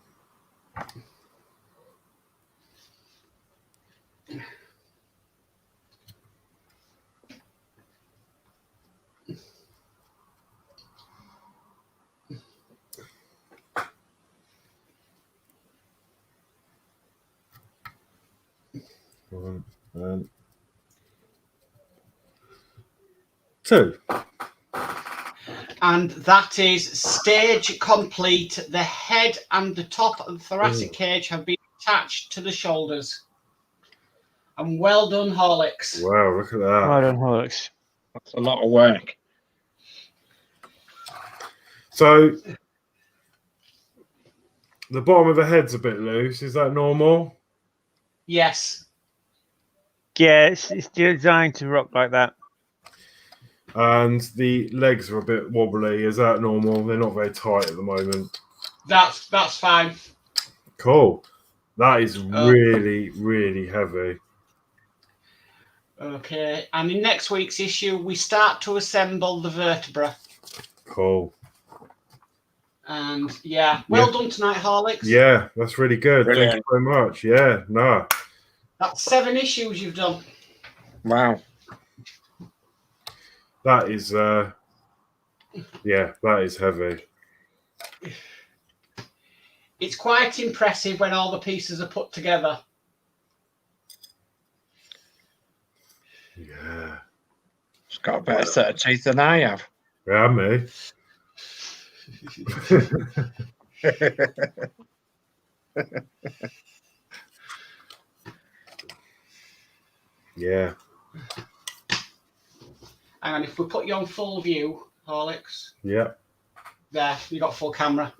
Speaker 1: One and 2.
Speaker 2: And that is stage complete. The head and the top of the thoracic cage have been attached to the shoulders. And well done, Horlicks.
Speaker 1: Wow, look at that.
Speaker 3: Well done, Horlicks.
Speaker 4: That's a lot of work.
Speaker 1: So the bottom of the head's a bit loose. Is that normal?
Speaker 2: Yes.
Speaker 3: Yeah, it's designed to rock like that.
Speaker 1: And the legs are a bit wobbly. Is that normal? They're not very tight at the moment.
Speaker 2: That's fine.
Speaker 1: Cool. That is really, really heavy.
Speaker 2: Okay. And in next week's issue, we start to assemble the vertebra.
Speaker 1: Cool.
Speaker 2: And yeah, well done tonight, Horlicks.
Speaker 1: Yeah, that's really good.
Speaker 4: Brilliant.
Speaker 1: Thank you very much. Yeah, no.
Speaker 2: That's 7 issues you've done.
Speaker 4: Wow.
Speaker 1: That is, yeah, that is heavy.
Speaker 2: It's quite impressive when all the pieces are put together.
Speaker 1: Yeah.
Speaker 4: It's got a better set of teeth than I have.
Speaker 1: Yeah, me. Yeah.
Speaker 2: And if we put you on full view, Horlicks,
Speaker 1: Yeah.
Speaker 2: there, you got full camera.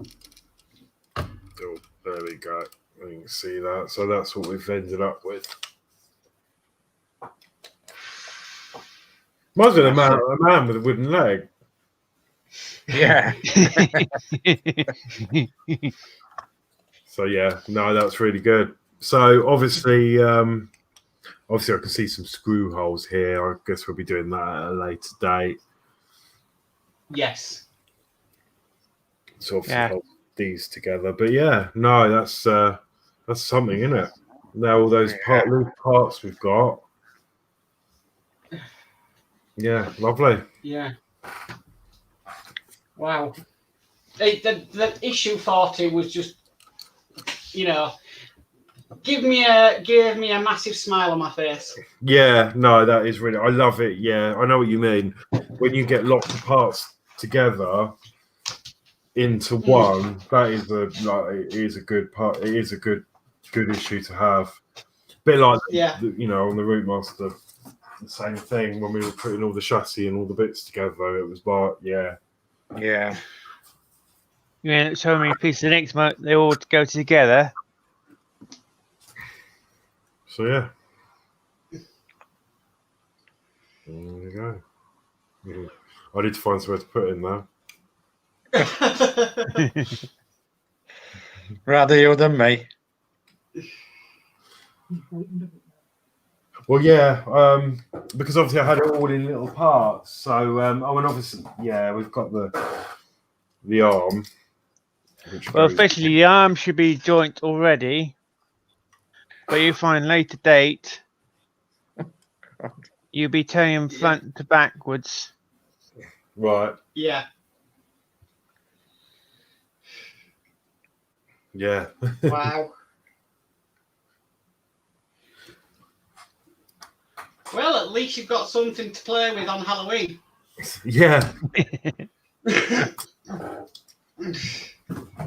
Speaker 1: Oh, there we go. You can see that. So that's what we've ended up with. Imagine a man with a wooden leg.
Speaker 4: Yeah.
Speaker 1: So yeah, no, that's really good. So obviously, obviously I can see some screw holes here. I guess we'll be doing that at a later date.
Speaker 2: Yes.
Speaker 1: So obviously hold these together. But yeah, no, that's something, isn't it? Now all those loose parts we've got. Yeah, lovely.
Speaker 2: Yeah. Wow. The issue 40 was just, you know, gave me a massive smile on my face.
Speaker 1: Yeah, no, that is really, I love it. Yeah, I know what you mean. When you get lots of parts together into one, that is it is a good part. It is a good issue to have. Bit like you know, on the Routemaster, the same thing when we were putting all the chassis and all the bits together. It was like, yeah.
Speaker 3: You mean so many pieces of ink, they all go together?
Speaker 1: So yeah. There we go. I need to find somewhere to put in now.
Speaker 4: Rather you than me.
Speaker 1: Well, yeah, because obviously I had it all in little parts. So, and obviously, yeah, we've got the arm. Which
Speaker 3: Well,
Speaker 1: goes,
Speaker 3: officially, the arm should be joint already, but you find later date, you'll be turning front to backwards.
Speaker 1: right.
Speaker 2: Yeah.
Speaker 1: Yeah.
Speaker 2: Wow. Well, at least you've got something to play with on Halloween.
Speaker 1: Yeah.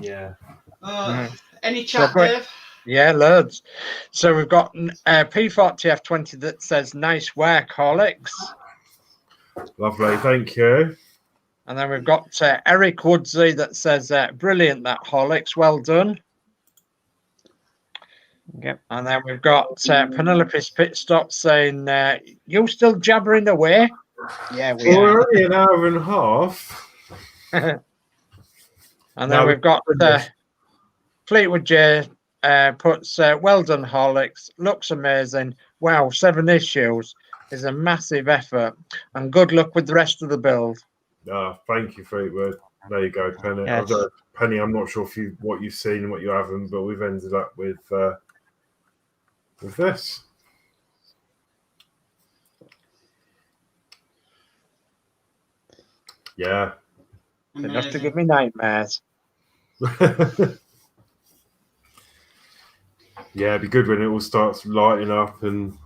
Speaker 1: Yeah.
Speaker 2: Any chat,
Speaker 4: great.
Speaker 2: Dave?
Speaker 4: Yeah, loads. So we've got P40F20 that says nice work, Horlicks.
Speaker 1: Lovely. Thank you.
Speaker 4: And then we've got Eric Woodsey that says brilliant, that Horlicks, well done.
Speaker 3: Yep.
Speaker 4: And then we've got Penelope's Pit Stop saying, you still jabbering away? Yeah, we
Speaker 1: Well,
Speaker 4: are.
Speaker 1: we're only an hour and a half.
Speaker 4: And then we've got Fleetwood J puts, well done, Horlicks. Looks amazing. Wow, 7 issues is a massive effort. And good luck with the rest of the build.
Speaker 1: Thank you, Fleetwood. There you go, Penny.
Speaker 3: Yes.
Speaker 1: Penny, I'm not sure what you've seen and what you haven't, but we've ended up with this. Yeah.
Speaker 4: Enough to give me nightmares.
Speaker 1: Yeah, it'd be good when it all starts lighting up and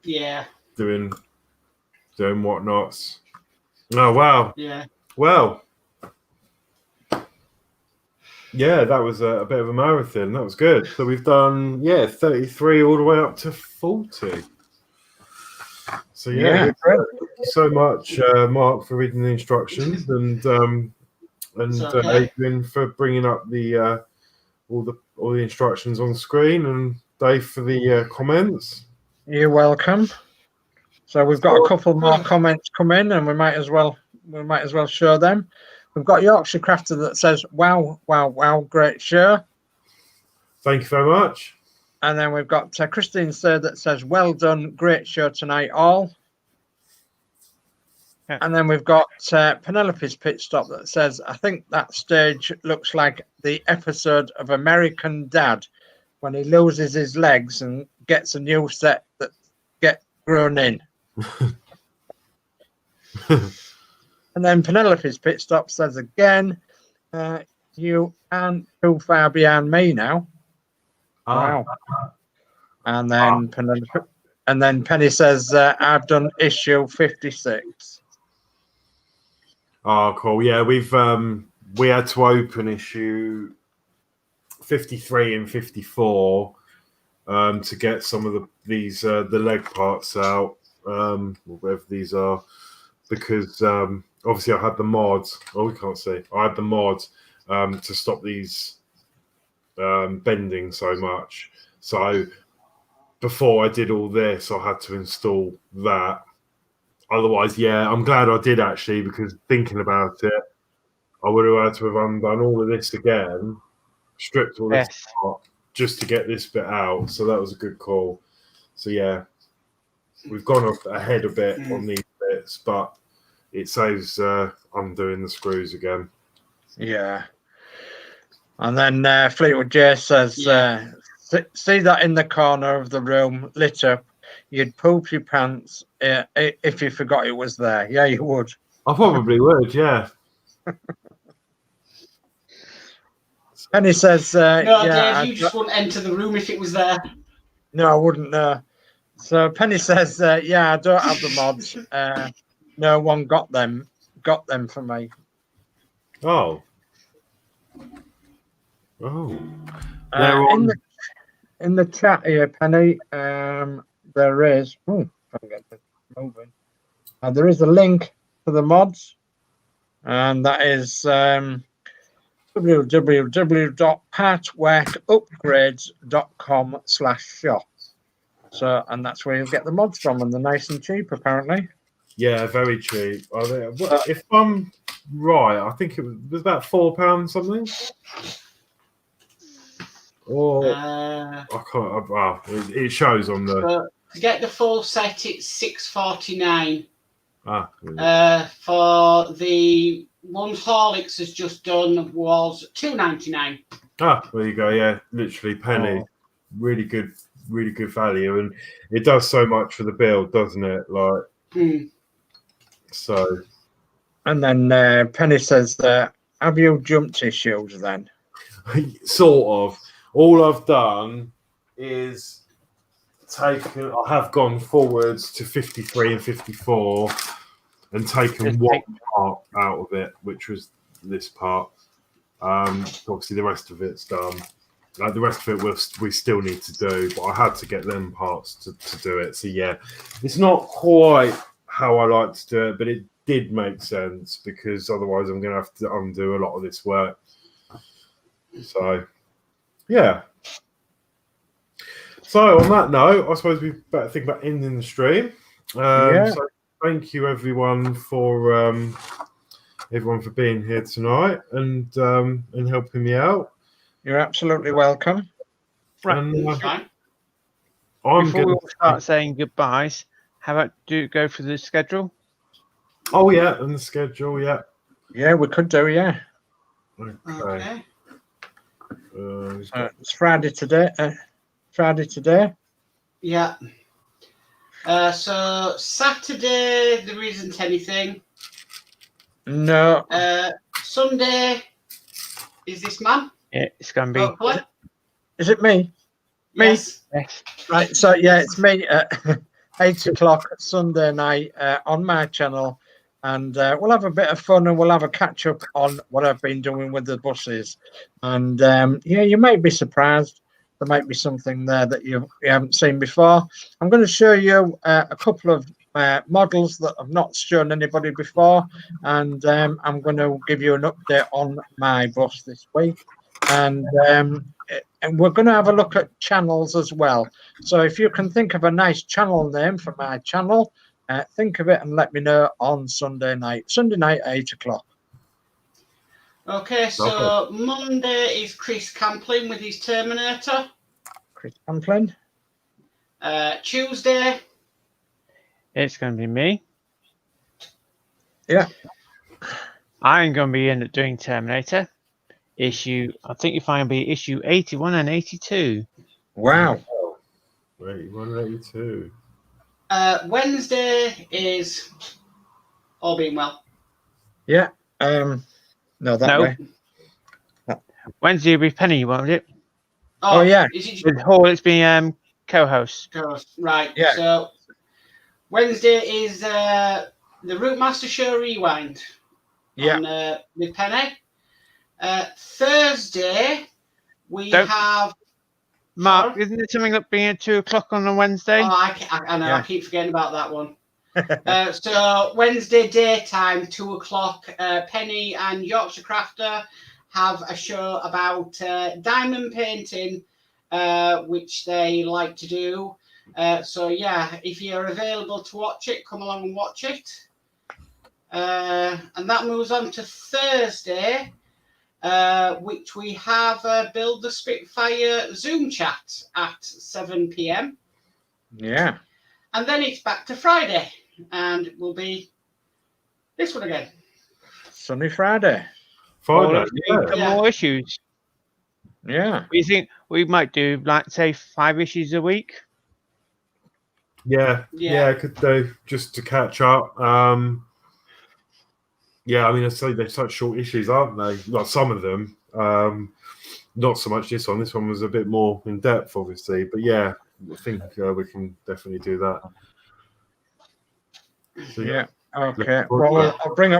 Speaker 1: doing whatnots. Oh wow.
Speaker 2: Yeah.
Speaker 1: Well. Yeah, that was a bit of a marathon. That was good. So we've done 33 all the way up to 40. So yeah. So much, Mark, for reading the instructions, and Adrian for bringing up the all the instructions on screen, and Dave for the comments.
Speaker 4: You're welcome. So we've got a couple more comments come in, and we might as well show them. We've got Yorkshire Crafter that says, "Wow, wow, wow, great show."
Speaker 1: Thank you very much.
Speaker 4: And then we've got Christine Sir that says, "Well done, great show tonight, all." Yeah. And then we've got Penelope's Pit Stop that says, "I think that stage looks like the episode of American Dad when he loses his legs and gets a new set that get grown in." And then Penelope's Pit Stop says again, "You aren't too far behind me now." Wow. And then Penny says, "I've done issue 56."
Speaker 1: Oh, cool. Yeah, we had to open issue 53 and 54 to get some of these the leg parts out, whatever these are, because obviously I had the mods. Oh, we can't see. I had the mods to stop these bending so much. So before I did all this, I had to install that. Otherwise, I'm glad I did actually, because thinking about it, I would have had to have undone all of this again, stripped all this apart just to get this bit out. So that was a good call. So yeah, we've gone ahead a bit on these bits, but it saves undoing the screws again.
Speaker 4: Yeah. And then Fleetwood J says, "See that in the corner of the room lit up? You'd poop your pants if you forgot it was there." Yeah, you would.
Speaker 1: I probably would, yeah.
Speaker 4: Penny says,
Speaker 2: "No, Dave, you just wouldn't enter the room if it was there."
Speaker 4: No, I wouldn't. So Penny says, "Yeah, I don't have the mods. No one got them for me."
Speaker 1: Oh.
Speaker 4: In the chat here, Penny, there is. Oh, I can get this moving. There is a link to the mods, and that is www.partworkupgrades.com/shop. So, and that's where you'll get the mods from, and they're nice and cheap, apparently.
Speaker 1: Yeah, very cheap. If I'm right, I think it was about £4 something. Or I can't. It shows on the
Speaker 2: To get the full set, it's $6.49.
Speaker 1: Really.
Speaker 2: For the ones Horlicks has just done was $2.99.
Speaker 1: There you go. Yeah, literally penny. Really good value, and it does so much for the build, doesn't it? Like, so.
Speaker 4: And then Penny says, have you jumped issues then?
Speaker 1: Sort of. All I've done is I have gone forwards to 53 and 54 and taken one part out of it, which was this part. Obviously, the rest of it's done. Like the rest of it, we still need to do, but I had to get them parts to do it. So yeah, it's not quite how I like to do it, but it did make sense because otherwise I'm going to have to undo a lot of this work. So yeah. So on that note, I suppose we better think about ending the stream. So thank you everyone for being here tonight and helping me out.
Speaker 4: You're absolutely welcome.
Speaker 5: Right. Before we all start saying goodbyes, how about go for the schedule?
Speaker 1: Oh yeah, and the schedule, yeah.
Speaker 4: Yeah, we could do, yeah.
Speaker 1: Okay.
Speaker 4: It's Friday today.
Speaker 2: Yeah. So Saturday there isn't anything.
Speaker 4: No.
Speaker 2: Sunday is this man?
Speaker 5: Yeah, it's going to be.
Speaker 4: Is it me?
Speaker 2: Yes.
Speaker 4: Right. So yeah, it's me at 8 o'clock Sunday night on my channel, and we'll have a bit of fun and we'll have a catch up on what I've been doing with the buses. And yeah, you might be surprised. There might be something there that you haven't seen before. I'm going to show you a couple of models that I've not shown anybody before, and I'm going to give you an update on my bus this week. And we're going to have a look at channels as well. So if you can think of a nice channel name for my channel, think of it and let me know on Sunday night. Sunday night, 8 o'clock.
Speaker 2: Okay, so Monday is Chris Camplin with his Terminator.
Speaker 4: Chris Camplin.
Speaker 2: Tuesday.
Speaker 5: It's going to be me.
Speaker 4: Yeah.
Speaker 5: I'm going to be in doing Terminator. I think you find be issue 81 and 82.
Speaker 4: Wow.
Speaker 1: 81 and 82.
Speaker 2: Wednesday is All Being Well.
Speaker 4: Yeah. No, that way.
Speaker 5: Wednesday will be Penny, won't it?
Speaker 4: Oh yeah.
Speaker 5: With Horlicks being co-host.
Speaker 2: Right.
Speaker 4: Yeah.
Speaker 2: So Wednesday is the Routemaster Show Rewind.
Speaker 4: Yeah.
Speaker 2: On, with Penny. Thursday we have.
Speaker 5: Mark, isn't there something up being at 2 o'clock on a Wednesday?
Speaker 2: Oh, I know. Yeah. I keep forgetting about that one. So Wednesday daytime, 2 o'clock. Penny and Yorkshire Crafter have a show about diamond painting, which they like to do. So yeah, if you're available to watch it, come along and watch it. And that moves on to Thursday, which we have Build the Spitfire Zoom chat at 7 p.m.
Speaker 4: Yeah.
Speaker 2: And then it's back to Friday, and it will be this one again.
Speaker 4: Sunny Friday.
Speaker 1: Friday,
Speaker 5: more issues.
Speaker 4: Yeah.
Speaker 5: We think we might do, like, say, 5 issues a week.
Speaker 1: Yeah, I could do just to catch up. Yeah, I mean, I say they're such short issues, aren't they? Well, some of them. Not so much this one. This one was a bit more in depth, obviously. But yeah, I think we can definitely do that. So,
Speaker 4: yeah. Okay. Well, I'll bring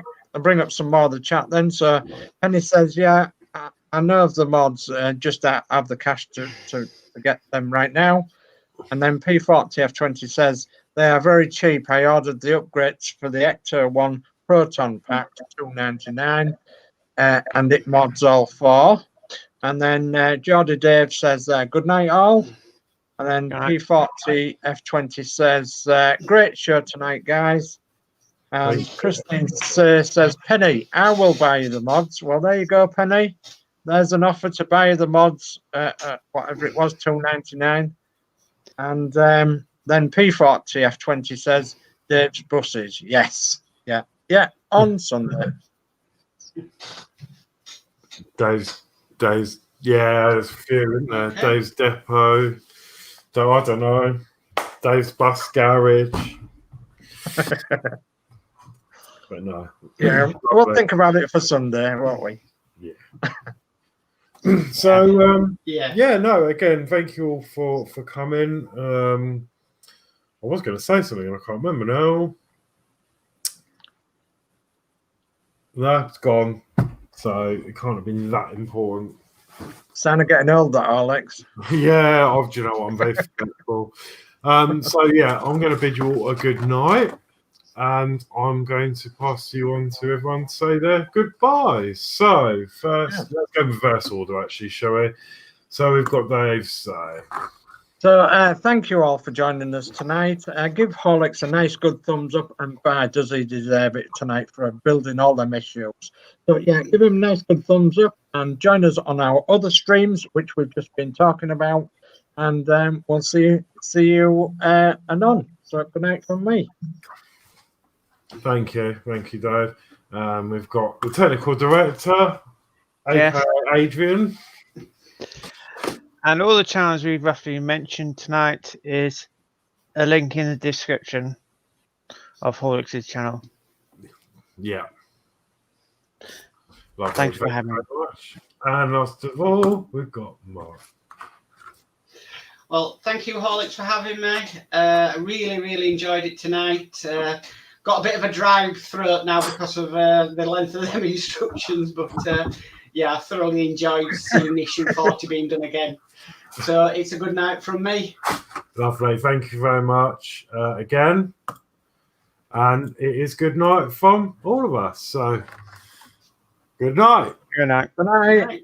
Speaker 4: up some more of the chat then. So Penny says, yeah, I know of the mods, just have the cash to get them right now. And then P40F20 says they are very cheap. I ordered the upgrades for the Ecto 1 Proton pack to $2.99, and it mods all 4. And then Geordie Dave says, good night all. And then P40F20 says, great show tonight, guys. And Christine says, Penny, I will buy you the mods. Well, there you go, Penny. There's an offer to buy you the mods, whatever it was, $2.99. And Then P40F20 says Dave's buses. Yes. Yeah. On Sunday.
Speaker 1: Dave's, yeah, there's a few, isn't there?
Speaker 2: Okay.
Speaker 1: Dave's depot. So I don't know. Dave's bus garage. But no.
Speaker 4: Yeah, we'll think about it for Sunday, won't we?
Speaker 1: So
Speaker 2: Yeah.
Speaker 1: no, again, thank you all for coming. I was going to say something and I can't remember now. No, it's gone. So it can't have been that important.
Speaker 4: Sound of getting old, that Alex.
Speaker 1: Yeah, do you know what? I'm very forgetful. So yeah, I'm going to bid you all a good night, and I'm going to pass you on to everyone to say their goodbyes. So first, let's go in reverse order, actually, shall we? So we've got Dave say.
Speaker 4: So thank you all for joining us tonight. Give Horlicks a nice good thumbs up, and does he deserve it tonight for building all them issues. So yeah, give him a nice good thumbs up and join us on our other streams, which we've just been talking about. And we'll see you anon. So good night from me.
Speaker 1: Thank you, Dave. We've got the technical director, aka Adrian.
Speaker 5: And all the channels we've roughly mentioned tonight is a link in the description of Horlicks' channel.
Speaker 1: Yeah.
Speaker 5: Thanks for having me.
Speaker 1: And last of all, we've got Mark.
Speaker 2: Well, thank you, Horlicks, for having me. Really enjoyed it tonight. Got a bit of a dry throat now because of the length of them instructions, but yeah, I thoroughly enjoyed seeing issue 40 being done again. So it's a good night from me.
Speaker 1: Lovely. Thank you very much again. And it is good night from all of us. So good night.
Speaker 5: Good night.
Speaker 4: Good night.
Speaker 2: Right.